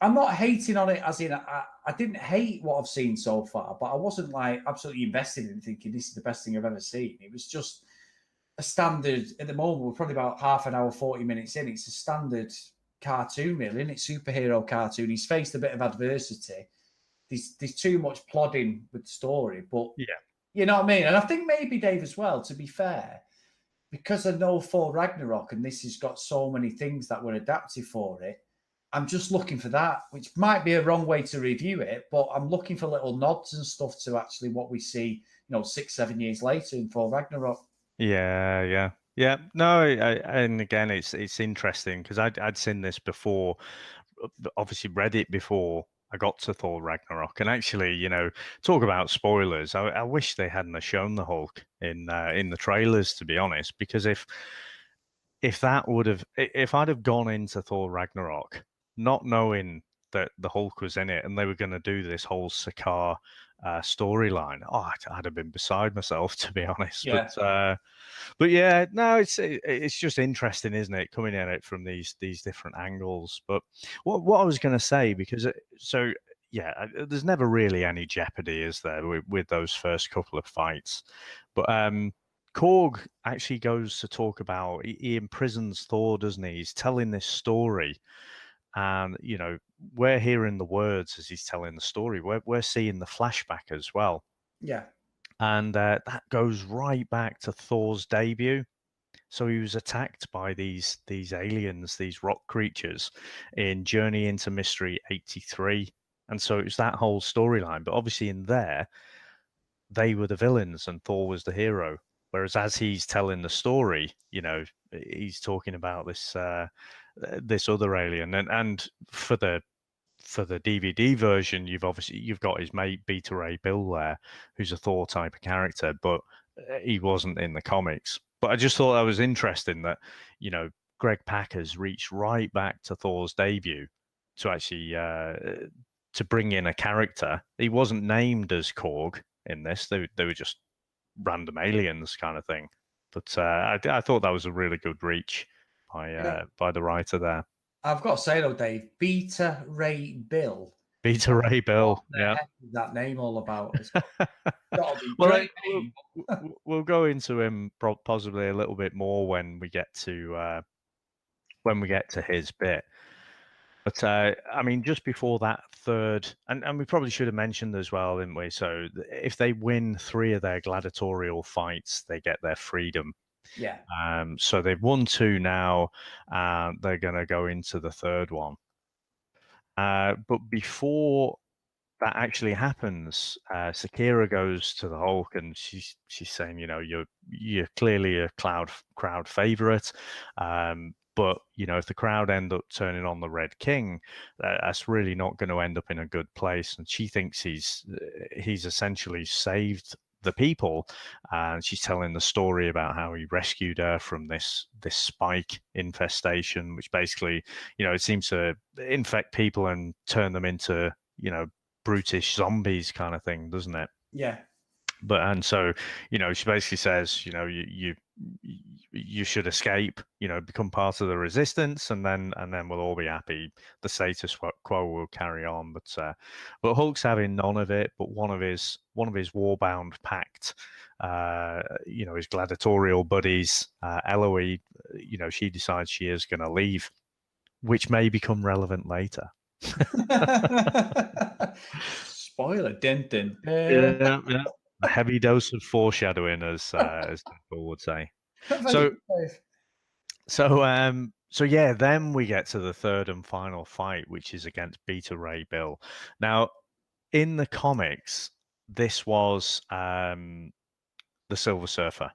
I'm not hating on it as in I didn't hate what I've seen so far, but I wasn't like absolutely invested in thinking this is the best thing I've ever seen. It was just a standard, at the moment, we're probably about half an hour, 40 minutes in. It's a standard cartoon, really, isn't it? Superhero cartoon. He's faced a bit of adversity. There's too much plodding with the story, but yeah, you know what I mean? And I think maybe, Dave, as well, to be fair, because I know Thor Ragnarok and this has got so many things that were adapted for it, I'm just looking for that, which might be a wrong way to review it, but I'm looking for little nods and stuff to actually what we see, 6-7 years later in Thor Ragnarok. Yeah. No, and again, it's interesting because I'd seen this before, obviously read it before I got to Thor Ragnarok, and actually, talk about spoilers. I wish they hadn't shown the Hulk in the trailers, to be honest, because if I'd have gone into Thor Ragnarok not knowing that the Hulk was in it and they were going to do this whole Sakaar storyline, I'd have been beside myself, to be honest. Yeah. But yeah, no, it's just interesting, isn't it, coming at it from these different angles. But what I was going to say, because there's never really any jeopardy, is there, with those first couple of fights, but Korg actually goes to talk about he imprisons Thor, doesn't he? He's telling this story, and we're hearing the words as he's telling the story. We're seeing the flashback as well. Yeah, and that goes right back to Thor's debut. So he was attacked by these aliens, these rock creatures, in Journey into Mystery 83, and so it was that whole storyline. But obviously, in there, they were the villains and Thor was the hero. Whereas as he's telling the story, he's talking about this other alien, and for the DVD version, you've got his mate Beta Ray Bill there, who's a Thor type of character, but he wasn't in the comics. But I just thought that was interesting that Greg Pakker's reached right back to Thor's debut to actually to bring in a character. He wasn't named as Korg in this; they were just random aliens kind of thing. But I thought that was a really good reach by the writer there. I've got to say though, Dave, Beta Ray Bill. Beta Ray Bill, What the heck is that name all about? It's got to be well, great name. we'll go into him possibly a little bit more when we get to his bit. But I mean, just before that third, and we probably should have mentioned as well, didn't we? So if they win 3 of their gladiatorial fights, they get their freedom. Yeah. So they've won 2 now, and they're going to go into the third one. But before that actually happens, Sakira goes to the Hulk and she's saying, you know, you're clearly a crowd favorite, but you know, if the crowd end up turning on the Red King, that's really not going to end up in a good place. And she thinks he's essentially saved the people, and she's telling the story about how he rescued her from this spike infestation, which basically, you know, it seems to infect people and turn them into, you know, brutish zombies kind of thing, doesn't it? Yeah. But and so, you know, she basically says, you know, you should escape, you know, become part of the resistance, and then we'll all be happy. The status quo will carry on. But Hulk's having none of it. But one of his warbound pact, you know, his gladiatorial buddies, Eloise, you know, she decides she is going to leave, which may become relevant later. Spoiler, dun, dun, Yeah. A heavy dose of foreshadowing, as people would say. So yeah, then we get to the third and final fight, which is against Beta Ray Bill. Now, in the comics, this was the Silver Surfer.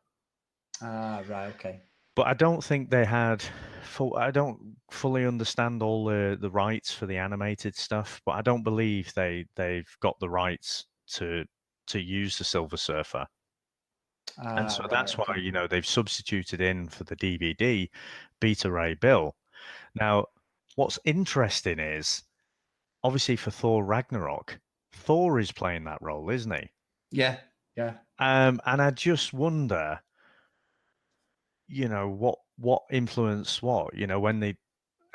Right, okay. But I don't think they had I don't fully understand all the rights for the animated stuff, but I don't believe they've got the rights to use the Silver Surfer. And so that's why, you know, they've substituted in for the DVD Beta Ray Bill. Now, what's interesting is, obviously for Thor Ragnarok, Thor is playing that role, isn't he? Yeah. And I just wonder, you know, what influenced what, you know, when I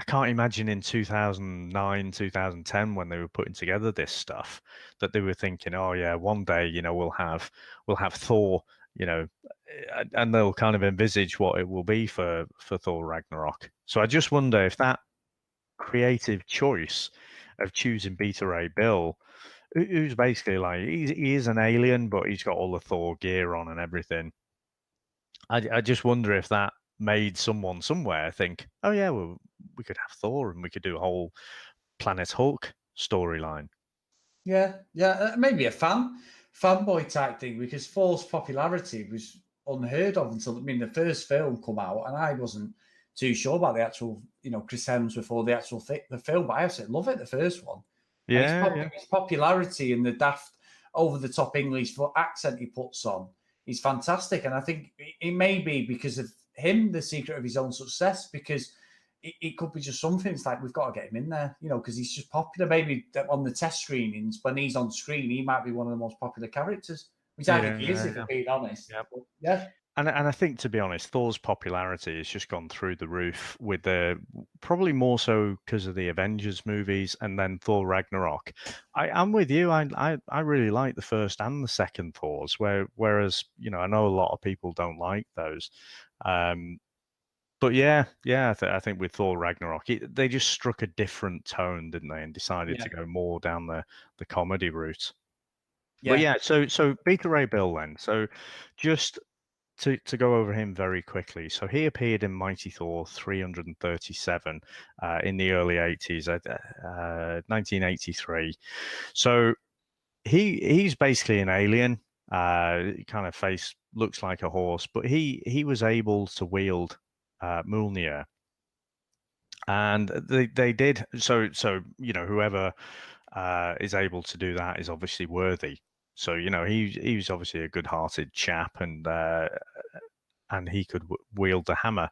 can't imagine in 2009, 2010, when they were putting together this stuff, that they were thinking, oh yeah, one day, you know, we'll have Thor, you know, and they'll kind of envisage what it will be for Thor Ragnarok. So I just wonder if that creative choice of choosing Beta Ray Bill, who's basically like, he is an alien, but he's got all the Thor gear on and everything. I just wonder if that made someone somewhere think, oh yeah, well, we could have Thor and we could do a whole Planet Hulk storyline. Yeah, maybe a fanboy type thing, because Thor's popularity was unheard of until, I mean, the first film come out, and I wasn't too sure about the actual, you know, Chris Hemsworth before the actual the film, but I absolutely love it, the first one. Yeah, his popularity and the daft over the top English accent he puts on is fantastic, and I think it may be because of him the secret of his own success, because it could be just something. It's like, we've got to get him in there, you know, because he's just popular. Maybe on the test screenings, when he's on screen, he might be one of the most popular characters, which I think he is, if I'm being honest. Yeah. And I think, to be honest, Thor's popularity has just gone through the roof with probably more so because of the Avengers movies and then Thor Ragnarok. I'm with you. I really like the first and the second Thors, whereas, you know, I know a lot of people don't like those. But yeah, I think with Thor Ragnarok, they just struck a different tone, didn't they, and decided to go more down the comedy route. Yeah. But yeah, so Beta Ray Bill then. So just to go over him very quickly. So he appeared in Mighty Thor 337 in the early 80s, 1983. So he's basically an alien. Kind of face looks like a horse, but he was able to wield Mjolnir, and they did so. You know, whoever is able to do that is obviously worthy. So, you know, he was obviously a good-hearted chap, and he could wield the hammer.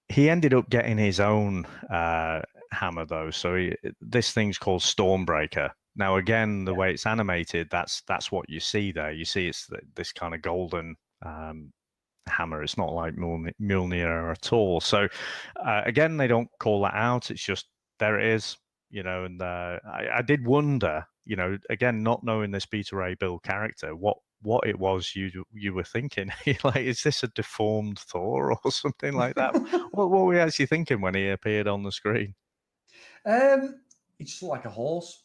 he ended up getting his own hammer though. So this thing's called Stormbreaker. Now, again, the way it's animated, that's what you see there. You see it's this kind of golden hammer. It's not like Mjolnir at all. So again, they don't call that out. It's just there it is, And I did wonder, again, not knowing this Beta Ray Bill character, what it was you were thinking. Like, is this a deformed Thor or something like that? What were we actually thinking when he appeared on the screen? He just looked like a horse.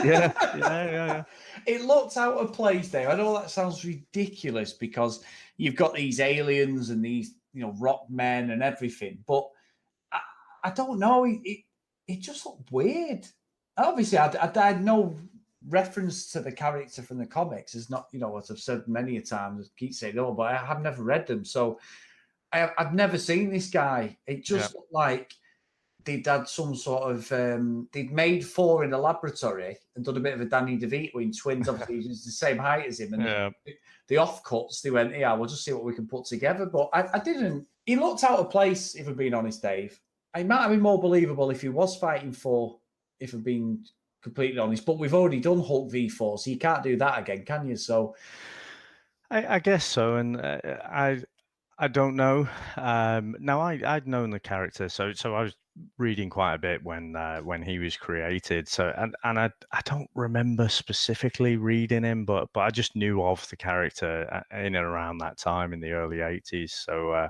Yeah. It looked out of place there. I know that sounds ridiculous because you've got these aliens and these, rock men and everything, but I don't know. It just looked weird. Obviously, I had no reference to the character from the comics. It's not, as I've said many a times, I keep saying, but I have never read them. So I've never seen this guy. It just looked like they'd had some sort of they'd made Thor in a laboratory and done a bit of a Danny DeVito in Twins. Obviously, he's the same height as him, and the offcuts they went, we'll just see what we can put together. But I didn't. He looked out of place, if I'm being honest, Dave. It might have been more believable if he was fighting Thor, if I'm being completely honest. But we've already done Hulk v4, so you can't do that again, can you? So I guess so, and I don't know. Now I'd known the character, so I was reading quite a bit when he was created. So and I don't remember specifically reading him, but I just knew of the character in and around that time in the early 80s. So,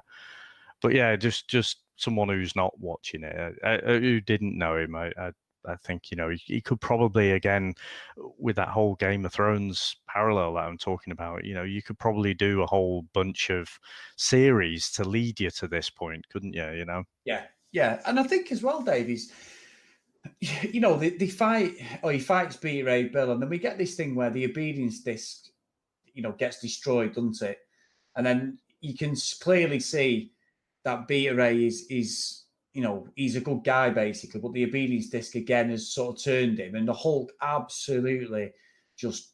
but yeah, just someone who's not watching it, who didn't know him, I think, he could probably, again, with that whole Game of Thrones parallel that I'm talking about, you could probably do a whole bunch of series to lead you to this point, couldn't you? Yeah. And I think as well, Dave, they fight, or he fights Beta Ray Bill, and then we get this thing where the obedience disc, gets destroyed, doesn't it? And then you can clearly see that Beta Ray is he's a good guy, basically, but the obedience disc again has sort of turned him, and the Hulk absolutely just,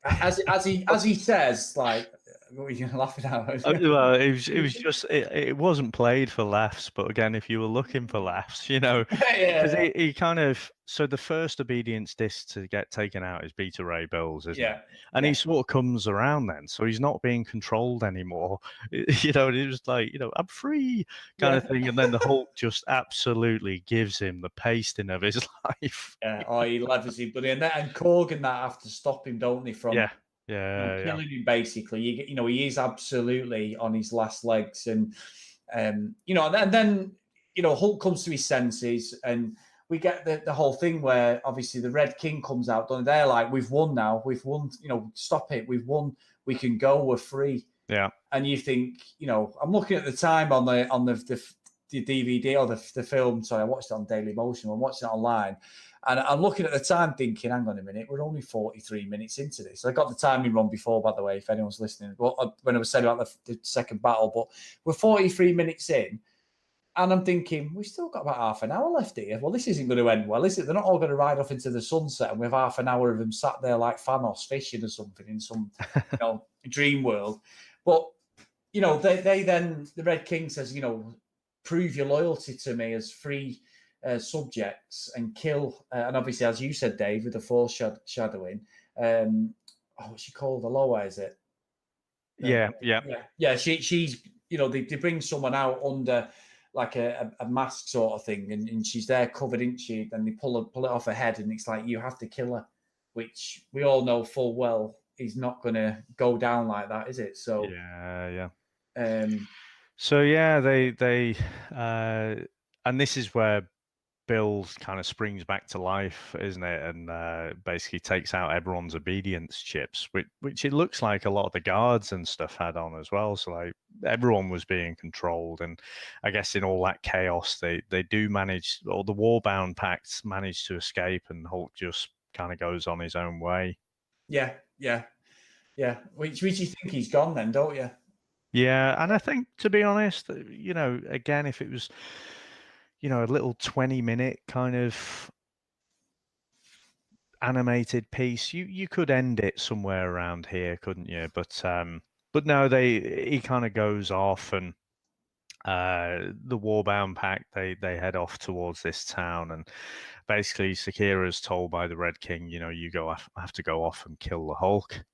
as he says, like, what are you laughing at? Well, it was just it wasn't played for laughs, but again, if you were looking for laughs, because he kind of, so the first obedience disc to get taken out is Beta Ray Bill's, isn't it? And he sort of comes around then, so he's not being controlled anymore. It was like, I'm free kind of thing, and then the Hulk just absolutely gives him the pasting of his life. He levers him, but and Korg and that have to stop him, don't they? From killing him, basically. He is absolutely on his last legs, and and then Hulk comes to his senses, and we get the whole thing where obviously the Red King comes out, and they're like, we've won now, stop it, we've won, we can go, we're free. And you think, I'm looking at the time on the DVD or the film. Sorry, I watched it on Daily Motion. I'm watching it online, and I'm looking at the time thinking, hang on a minute, we're only 43 minutes into this. I got the timing wrong before, by the way, if anyone's listening, when I was saying about the second battle, but we're 43 minutes in, and I'm thinking, we've still got about half an hour left here. Well, this isn't going to end well, is it? They're not all going to ride off into the sunset, and we have half an hour of them sat there like Thanos fishing or something in some dream world. But they then, the Red King says, prove your loyalty to me as free subjects and kill. And obviously, as you said, Dave, with the foreshadowing, what's she called? Aloha, is it? Yeah. She's, they bring someone out under like a mask sort of thing, and she's there covered, isn't she? And they pull it off her head, and it's like, you have to kill her, which we all know full well is not going to go down like that, is it? So so yeah, they and this is where Bill kind of springs back to life, isn't it? And basically takes out everyone's obedience chips, which it looks like a lot of the guards and stuff had on as well. So like everyone was being controlled, and I guess in all that chaos, they do manage, or the Warbound Pacts manage to escape, and Hulk just kind of goes on his own way. Yeah. Which you think he's gone then, don't you? Yeah, and I think, to be honest, again, if it was, a little 20-minute kind of animated piece, you could end it somewhere around here, couldn't you? But no, he kind of goes off, and The Warbound pack, they head off towards this town, and basically Sakira's told by the Red King, you have to go off and kill the Hulk.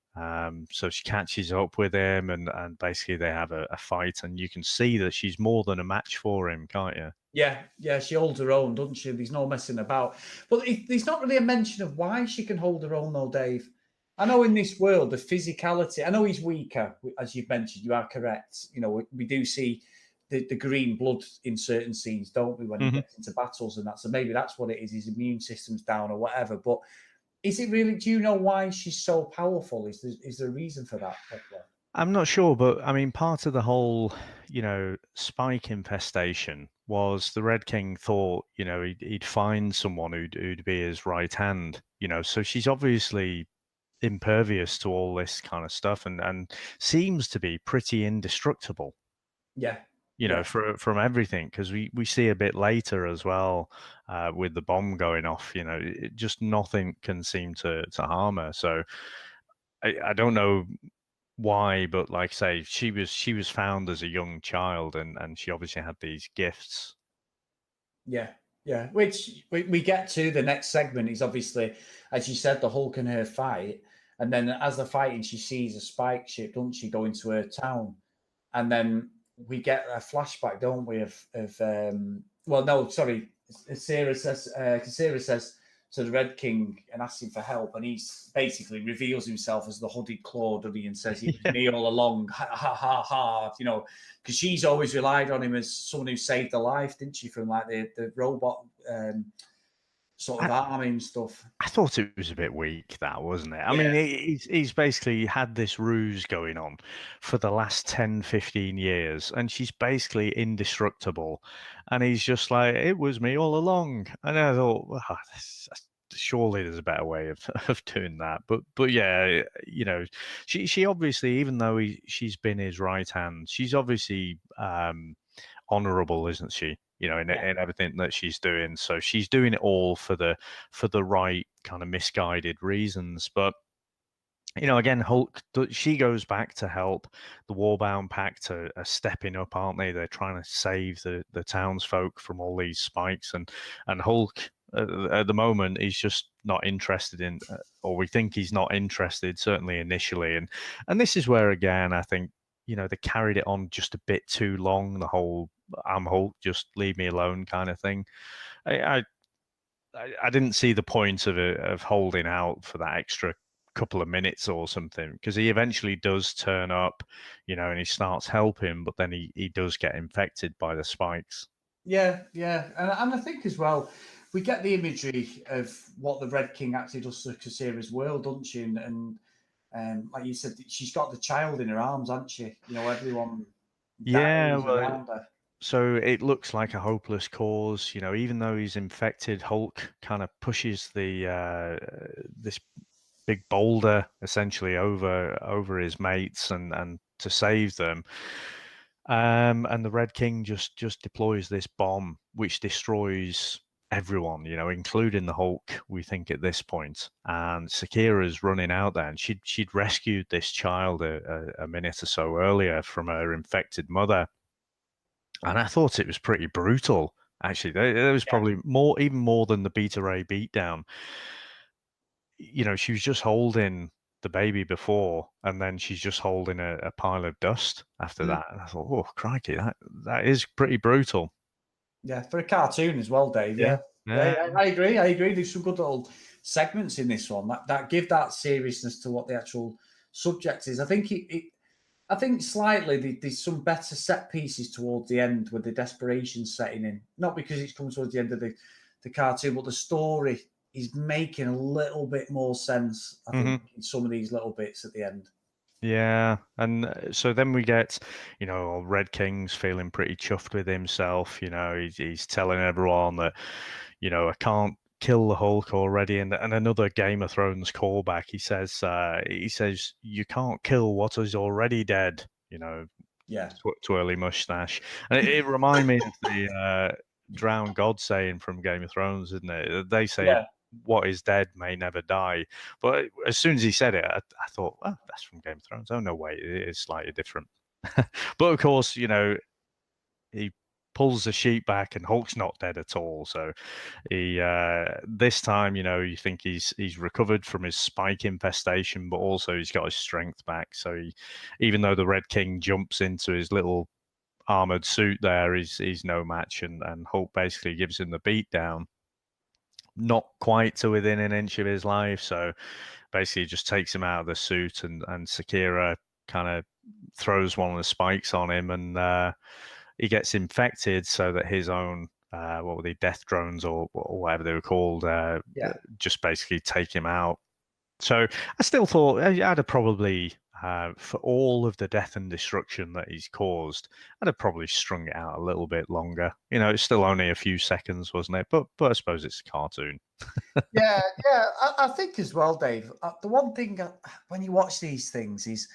So she catches up with him, and basically they have a fight, and you can see that she's more than a match for him, can't you? Yeah, she holds her own, doesn't she? There's no messing about. But there's not really a mention of why she can hold her own, though, Dave. I know in this world, the physicality, I know he's weaker, as you've mentioned, you are correct. We do see the green blood in certain scenes, don't we, when he gets into battles and that. So maybe that's what it is, his immune system's down or whatever. But is it really, do you know why she's so powerful? Is there a reason for that? I'm not sure, but I mean, part of the whole, spike infestation was the Red King thought, he'd find someone who'd be his right hand, so she's obviously impervious to all this kind of stuff and seems to be pretty indestructible. Yeah. From everything, because we see a bit later as well with the bomb going off, just nothing can seem to harm her. So I don't know why, but like I say, she was found as a young child, and she obviously had these gifts. Yeah, which we get to the next segment is obviously, as you said, the Hulk and her fight, and then as they're fighting, she sees a spike ship, doesn't she, go into her town, and then we get a flashback, don't we, of well, no, sorry, Sarah says to the Red King and asks him for help, and he basically reveals himself as the hooded claw, doesn't he, and says, it was me all along, ha, ha, ha, ha, because she's always relied on him as someone who saved her life, didn't she, from like the robot sort of army and stuff. I thought it was a bit weak, that, wasn't it? I mean, he's basically had this ruse going on for the last 10, 15 years, and she's basically indestructible. And he's just like, it was me all along. And I thought, well, surely there's a better way of doing that. But yeah, she obviously, even though she's been his right hand, she's obviously honorable, isn't she? In everything that she's doing. So she's doing it all for the right kind of misguided reasons. But again, Hulk, she goes back to help. The Warbound Pact are stepping up, aren't they? They're trying to save the townsfolk from all these spikes, and Hulk at the moment is just not interested in, or we think he's not interested, certainly initially. And this is where, again, I think they carried it on just a bit too long. The whole "I'm Hulk, just leave me alone" kind of thing. I didn't see the point of holding out for that extra couple of minutes or something, because he eventually does turn up, and he starts helping, but then he does get infected by the spikes. Yeah, and I think as well, we get the imagery of what the Red King actually does to Kasira's world, doesn't she? And like you said, she's got the child in her arms, hasn't she? Everyone dies around her. So it looks like a hopeless cause, even though he's infected. Hulk kind of pushes this big boulder essentially over his mates and to save them. And the Red King just deploys this bomb which destroys everyone, including the Hulk, we think, at this point. And Sakira's running out there, and she'd rescued this child a minute or so earlier from her infected mother. And I thought it was pretty brutal, actually. There was probably even more than the Beta Ray beatdown. She was just holding the baby before, and then she's just holding a pile of dust after that. And I thought, oh, crikey, that is pretty brutal. Yeah, for a cartoon as well, Dave. Yeah. I agree. There's some good little segments in this one that give that seriousness to what the actual subject is. I think I think slightly there's some better set pieces towards the end with the desperation setting in. Not because it's come towards the end of the cartoon, but the story is making a little bit more sense, I think, in some of these little bits at the end. Yeah, and so then we get, Red King's feeling pretty chuffed with himself. He's telling everyone that, I can't kill the Hulk already, and another Game of Thrones callback. He says you can't kill what is already dead. Twirly mustache, and it reminded me of the drowned god saying from Game of Thrones, isn't it? They say what is dead may never die. But as soon as he said it, I thought, oh, that's from Game of Thrones. Oh, no, wait, it is slightly different. But of course, he pulls the sheet back, and Hulk's not dead at all. So he this time, you think he's recovered from his spike infestation, but also he's got his strength back. So even though the Red King jumps into his little armored suit there, he's no match, and Hulk basically gives him the beat down, not quite to within an inch of his life. So basically just takes him out of the suit, and Sakira kind of throws one of the spikes on him, and he gets infected, so that his own what were they, death drones or whatever they were called, just basically take him out. So I still thought I'd have probably, for all of the death and destruction that he's caused, I'd have probably strung it out a little bit longer. It's still only a few seconds, wasn't it? But I suppose it's a cartoon. Yeah. I think as well, Dave. The one thing when you watch these things is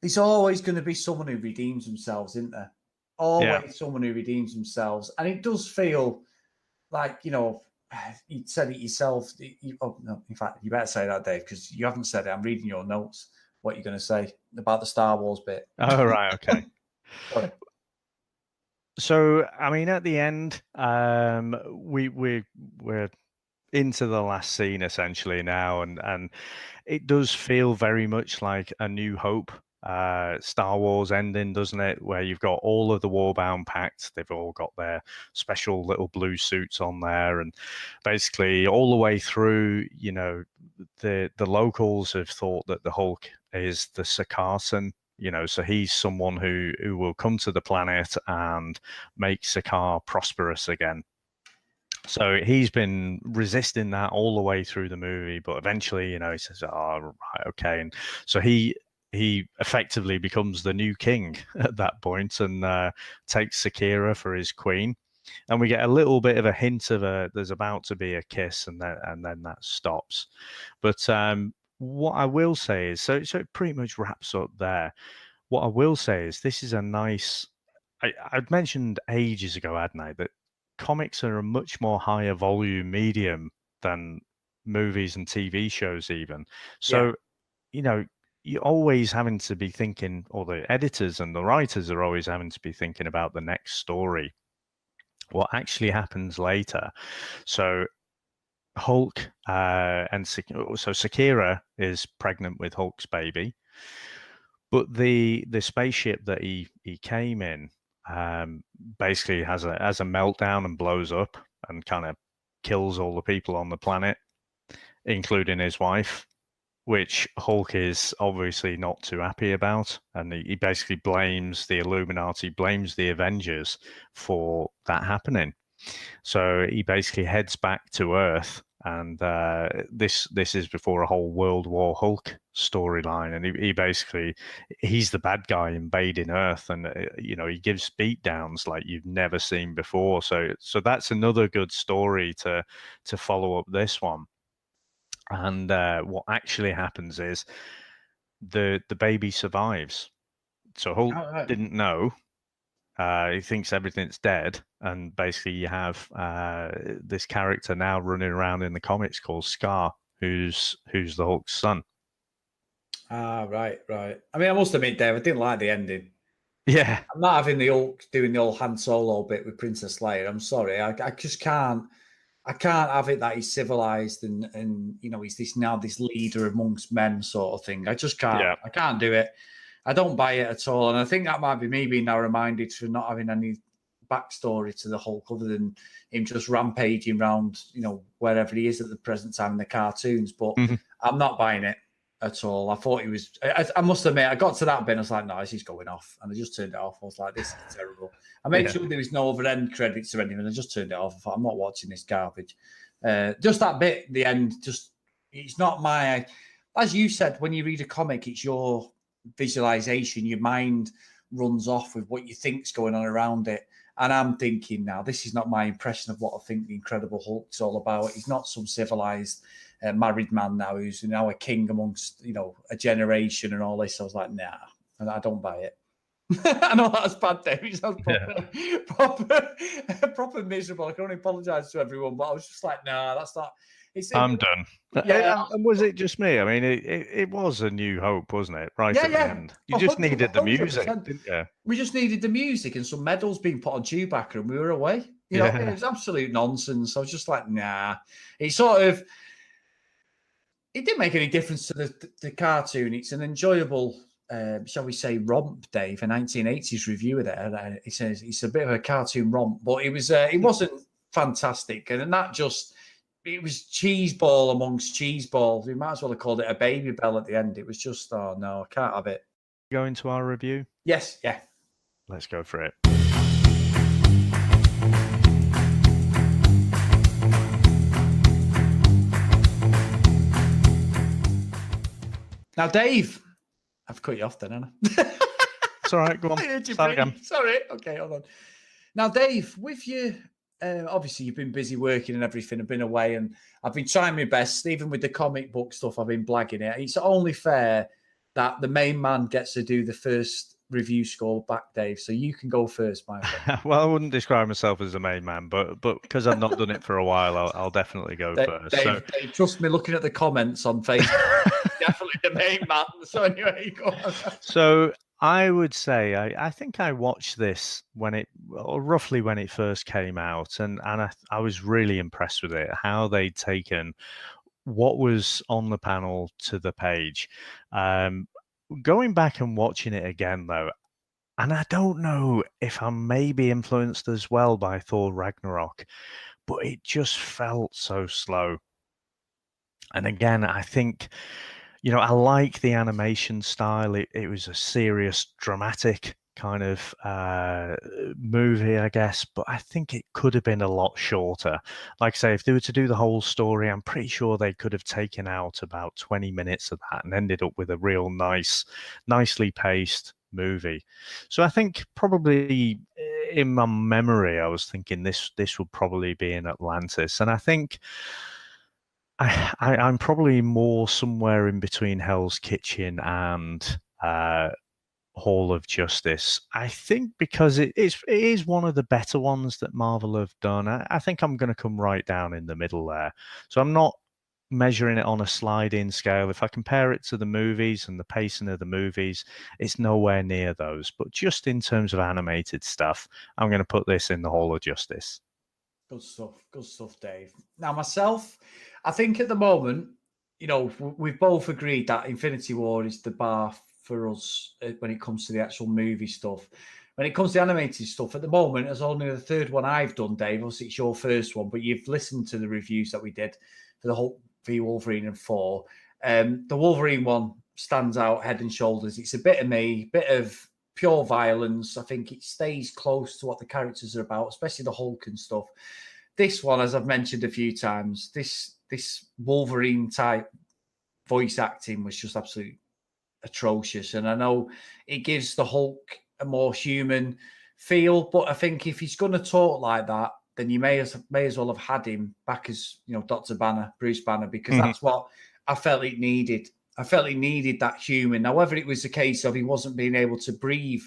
there's always going to be someone who redeems themselves, isn't there? Always someone who redeems themselves, and it does feel like, you said it yourself. No, in fact, you better say that, Dave, because you haven't said it. I'm reading your notes. What you're going to say about the Star Wars bit? Oh, right, okay. Sorry. So, I mean, at the end, we're into the last scene essentially now, and it does feel very much like A New Hope, Star Wars ending, doesn't it? Where you've got all of the Warbound Pact, they've all got their special little blue suits on there, and basically all the way through, the locals have thought that the Hulk is the Sakarsan. So he's someone who will come to the planet and make Sakaar prosperous again. So he's been resisting that all the way through the movie, but eventually, he says, "Oh, right, okay." And so he effectively becomes the new king at that point, and takes Sakira for his queen. And we get a little bit of a hint of there's about to be a kiss, and then that stops. But what I will say is, so it pretty much wraps up there. What I will say is, this is a nice. I'd mentioned ages ago, hadn't I, that comics are a much more higher volume medium than movies and TV shows even. So, you're always having to be thinking, or the editors and the writers are always having to be thinking about the next story, what actually happens later. So Hulk and so Sakira is pregnant with Hulk's baby, but the spaceship that he came in basically has a meltdown and blows up and kind of kills all the people on the planet, including his wife, which Hulk is obviously not too happy about. And he basically blames the Illuminati, blames the Avengers for that happening. So he basically heads back to Earth, and this is before a whole World War Hulk storyline, and he's the bad guy invading Earth, and he gives beatdowns like you've never seen before. So that's another good story to follow up this one. And what actually happens is the baby survives. So Hulk didn't know. He thinks everything's dead, and basically you have this character now running around in the comics called Scar, who's the Hulk's son. Right. I mean, I must admit, Dave, I didn't like the ending. Yeah, I'm not having the Hulk doing the old Han Solo bit with Princess Leia. I'm sorry, I just can't. I can't have it that he's civilized and he's this leader amongst men sort of thing. I just can't. Yeah. I can't do it. I don't buy it at all. And I think that might be me being now reminded for not having any backstory to the Hulk other than him just rampaging around, wherever he is at the present time in the cartoons. But I'm not buying it at all. I thought he was. I must admit, I got to that bit and I was like, no, he's going off. And I just turned it off. I was like, this is terrible. I made sure there was no over-end credits or anything. I just turned it off. I thought, I'm not watching this garbage. Just that bit, the end, it's not my. As you said, when you read a comic, it's your visualization. Your mind runs off with what you think's going on around it. And I'm thinking now, this is not my impression of what I think the Incredible Hulk's all about. He's not some civilized married man now who's now a king amongst, a generation and all this. I was like, nah, I don't buy it. I know that's bad, David. Sounds proper miserable. I can only apologise to everyone, but I was just like, nah, that's not. I'm done. Yeah, And was it just me? I mean, it was A New Hope, wasn't it? Right at the end. You just 100%, needed the music, 100%. didn't you? We just needed the music and some medals being put on Chewbacca, and we were away. You know, it was absolute nonsense. I was just like, nah. It sort of, it didn't make any difference to the cartoon. It's an enjoyable, shall we say, romp, Dave. A 1980s reviewer there. He says it's a bit of a cartoon romp, but it was, it wasn't fantastic, and that just. It was cheese ball amongst cheese balls. We might as well have called it a baby bell at the end. It was just, oh no, I can't have it. Go into our review? Yes, yeah. Let's go for it. Now, Dave, I've cut you off then, haven't I? It's all right, go on. Start again. Sorry. Okay, hold on. Now, Dave, with you, obviously you've been busy working and everything. I've been away and I've been trying my best, even with the comic book stuff. I've been blagging it. It's only fair that the main man gets to do the first review score back, Dave. So you can go first, my friend. Well, I wouldn't describe myself as the main man, but because I've not done it for a while, I'll definitely go first. Dave, trust me, looking at the comments on Facebook, definitely the main man. So anyway, go on. So I would say I think I watched this roughly when it first came out, and I was really impressed with it. How they'd taken what was on the panel to the page. Going back and watching it again though, and I don't know if I'm maybe influenced as well by Thor Ragnarok, but it just felt so slow. And again, I think. I like the animation style. It was a serious, dramatic kind of movie, I guess, but I think it could have been a lot shorter. Like I say, if they were to do the whole story, I'm pretty sure they could have taken out about 20 minutes of that and ended up with a real nicely paced movie. So I think probably in my memory, I was thinking this would probably be in Atlantis. And I think I'm probably more somewhere in between Hell's Kitchen and Hall of Justice. I think because it is one of the better ones that Marvel have done. I think I'm going to come right down in the middle there. So I'm not measuring it on a sliding scale. If I compare it to the movies and the pacing of the movies, it's nowhere near those. But just in terms of animated stuff, I'm going to put this in the Hall of Justice. Good stuff, Dave. Now, myself, I think at the moment, we've both agreed that Infinity War is the bar for us when it comes to the actual movie stuff. When it comes to animated stuff, at the moment, it's only the third one I've done, Dave. Obviously, it's your first one, but you've listened to the reviews that we did for the Hulk v Wolverine and 4. The Wolverine one stands out head and shoulders. It's a bit of me, bit of pure violence. I think it stays close to what the characters are about, especially the Hulk and stuff. This one, as I've mentioned a few times, this Wolverine type voice acting was just absolutely atrocious. And I know it gives the Hulk a more human feel, but I think if he's going to talk like that, then you may as well have had him back as Dr. Banner, Bruce Banner, because that's what I felt it needed. I felt he needed that human. Now, whether it was a case of he wasn't being able to breathe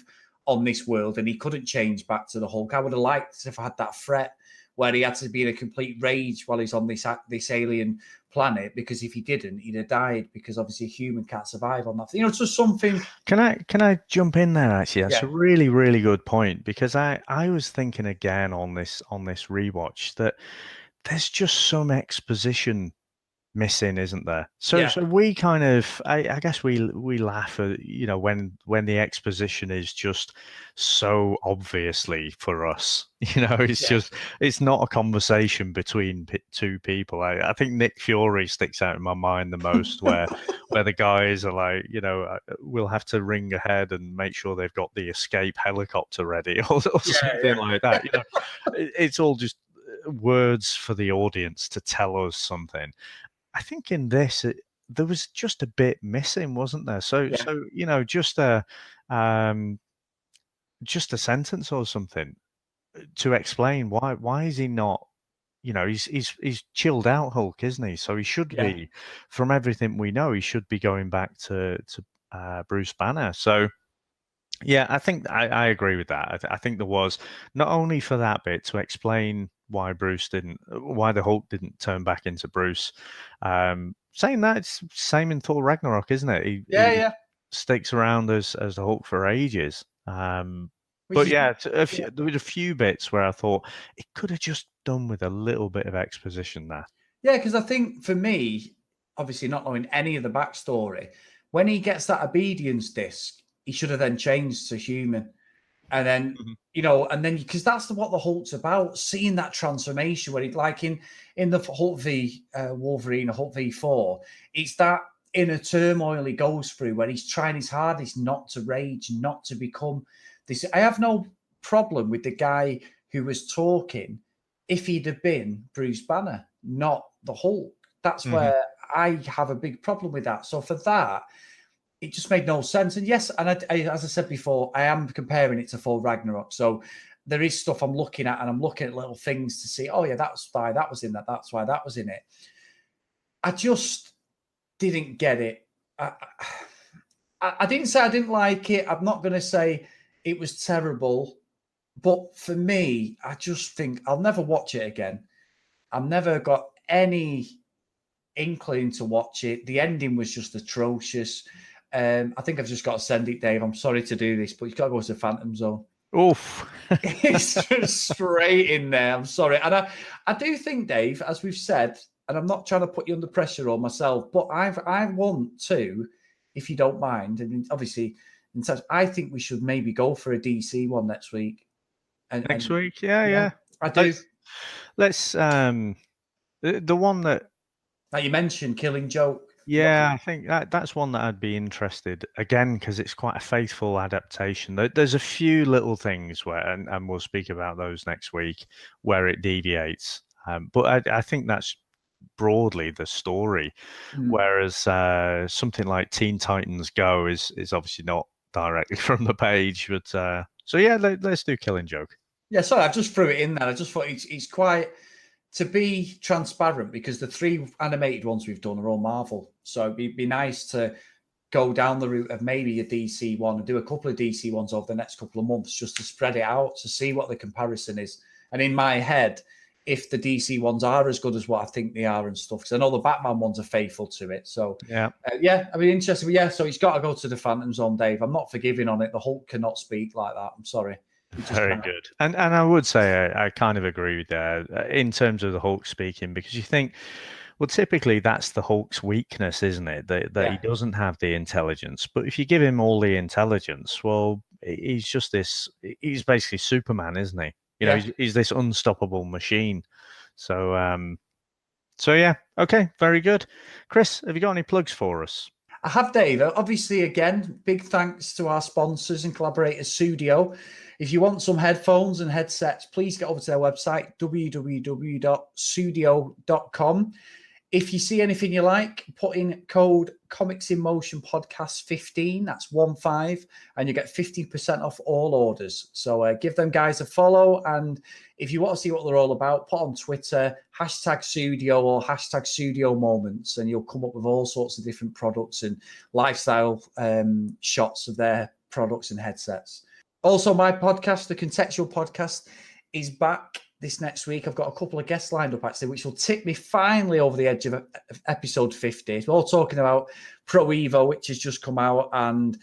on this world and he couldn't change back to the Hulk, I would have liked if I had that threat where he had to be in a complete rage while he's on this alien planet, because if he didn't, he'd have died, because obviously a human can't survive on that. It's just something. Can I jump in there? Actually, that's a really, really good point, because I was thinking again on this rewatch that there's just some exposition missing, isn't there? So we kind of, I guess we laugh at when the exposition is just so obviously for us, it's not a conversation between two people. I think Nick Fury sticks out in my mind the most, where the guys are like, we'll have to ring ahead and make sure they've got the escape helicopter ready or something like that. It's all just words for the audience to tell us something. I think in this, there was just a bit missing, wasn't there? So just a sentence or something to explain why is he not? He's chilled out Hulk, isn't he? So he should be, from everything we know, he should be going back to Bruce Banner. So yeah, I think I agree with that. I think there was, not only for that bit to explain why the Hulk didn't turn back into Bruce. Saying that, it's same in Thor Ragnarok, isn't it? He sticks around as the Hulk for ages. But yeah, there was a few bits where I thought it could have just done with a little bit of exposition there. Yeah, because I think for me, obviously not knowing any of the backstory, when he gets that obedience disc, he should have then changed to human. And then, because that's what the Hulk's about, seeing that transformation where he'd like in the Hulk v Wolverine, Hulk v4, it's that inner turmoil he goes through where he's trying his hardest not to rage, not to become this. I have no problem with the guy who was talking if he'd have been Bruce Banner, not the Hulk. That's where I have a big problem with that. So for that, it just made no sense. And yes, and as I said before, I am comparing it to Thor Ragnarok. So there is stuff I'm looking at, and I'm looking at little things to see, oh yeah, that's why that was in that. That's why that was in it. I just didn't get it. I didn't say I didn't like it. I'm not going to say it was terrible. But for me, I just think I'll never watch it again. I've never got any inkling to watch it. The ending was just atrocious. I think I've just got to send it, Dave. I'm sorry to do this, but you've got to go to the Phantom Zone. Oof. It's just straight in there. I'm sorry. And I do think, Dave, as we've said, and I'm not trying to put you under pressure on myself, but I want to, if you don't mind, and obviously, I think we should maybe go for a DC one next week. Next week? Yeah. I do. Let's the one that you mentioned, Killing Joke. Yeah, I think that's one that I'd be interested again because it's quite a faithful adaptation. There's a few little things where, and we'll speak about those next week, where it deviates. But I think that's broadly the story. Whereas something like Teen Titans Go is obviously not directly from the page. But so yeah, let's do Killing Joke. Yeah, sorry, I just threw it in there. I just thought it's quite. To be transparent, because the 3 animated ones we've done are all Marvel. So it'd be nice to go down the route of maybe a DC one and do a couple of DC ones over the next couple of months just to spread it out to see what the comparison is. And in my head, if the DC ones are as good as what I think they are and stuff, because I know the Batman ones are faithful to it. So yeah, I mean, interesting. Yeah, so he's got to go to the Phantom Zone, Dave. I'm not forgiving on it. The Hulk cannot speak like that. I'm sorry. Very good. And I would say I kind of agree with that in terms of the Hulk speaking, because you think, well, typically that's the Hulk's weakness, isn't it? That he doesn't have the intelligence. But if you give him all the intelligence, well, he's basically Superman, isn't he? You know, he's this unstoppable machine. So yeah, okay, very good. Chris, have you got any plugs for us? I have, Dave. Obviously, again, big thanks to our sponsors and collaborators, Sudio. If you want some headphones and headsets, please get over to their website, www.sudio.com. If you see anything you like, put in code Comics in Motion Podcast 15. That's 15, and you get 15% off all orders. So give them guys a follow. And if you want to see what they're all about, put on Twitter, #Sudio or #Sudio Moments, and you'll come up with all sorts of different products and lifestyle shots of their products and headsets. Also, my podcast, the Contextual Podcast, is back this next week. I've got a couple of guests lined up, actually, which will tip me finally over the edge of episode 50. We're all talking about Pro Evo, which has just come out, and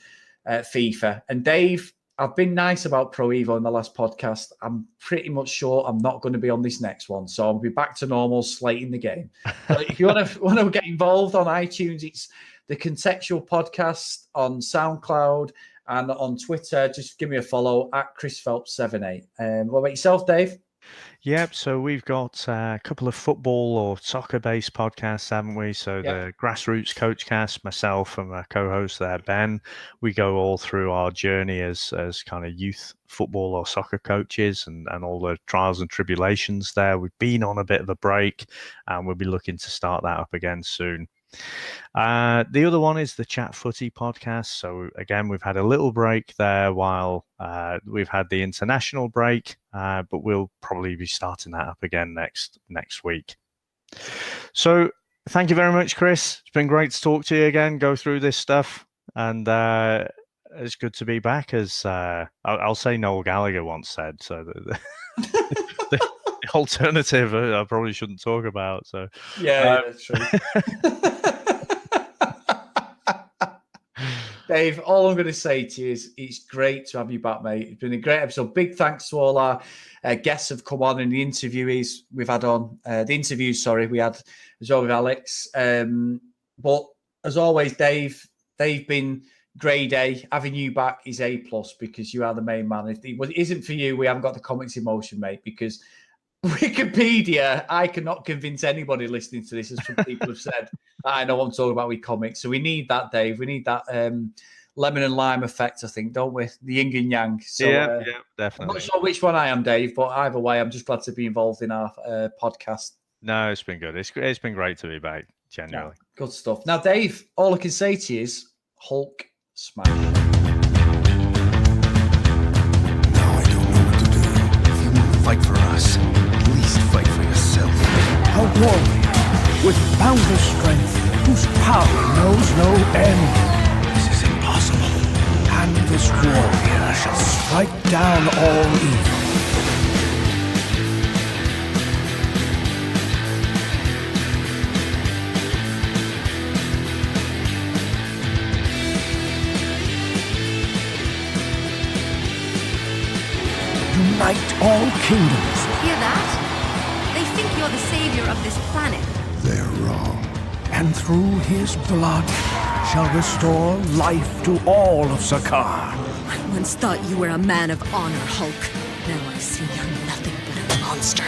FIFA. And Dave, I've been nice about Pro Evo in the last podcast. I'm pretty much sure I'm not going to be on this next one. So I'll be back to normal, slating the game. But if you want to get involved on iTunes, it's the Contextual Podcast on SoundCloud and on Twitter. Just give me a follow at ChrisPhelps78. What about yourself, Dave? Yep, so we've got a couple of football or soccer-based podcasts, haven't we? So the Grassroots Coachcast, myself and my co-host there, Ben, we go all through our journey as kind of youth football or soccer coaches and all the trials and tribulations there. We've been on a bit of a break and we'll be looking to start that up again soon. The other one is the Chat Footy podcast. So again, we've had a little break there while we've had the international break, but we'll probably be starting that up again next week. So thank you very much, Chris. It's been great to talk to you again, go through this stuff, and it's good to be back. As I'll say Noel Gallagher once said, so the alternative I probably shouldn't talk about. So yeah, that's true. Dave, all I'm going to say to you is it's great to have you back, mate. It's been a great episode. Big thanks to all our guests who've come on and the interviewees we've had on. The interviews, sorry, we had as well with Alex. But as always, Dave, they've been grade A. Having you back is A+, because you are the main man. If it isn't for you, we haven't got the comics in motion, mate, because Wikipedia, I cannot convince anybody listening to this, as some people have said, I know what I'm talking about with comics. So we need that, Dave. We need that lemon and lime effect, I think, don't we? The yin and yang. So, yeah, definitely. I'm not sure which one I am, Dave, but either way, I'm just glad to be involved in our podcast. No, it's been good. It's been great to be back, genuinely. Yeah, good stuff. Now, Dave, all I can say to you is Hulk smash. Now I don't know what to do. If you want to fight for us, at least fight for yourself. A warrior with boundless strength, whose power knows no end. This is impossible. And this warrior shall strike down all evil. Unite all kingdoms. Hear that? They think you're the savior of this planet. They're wrong. And through his blood shall restore life to all of Sakaar. I once thought you were a man of honor, Hulk. Now I see you're nothing but a monster.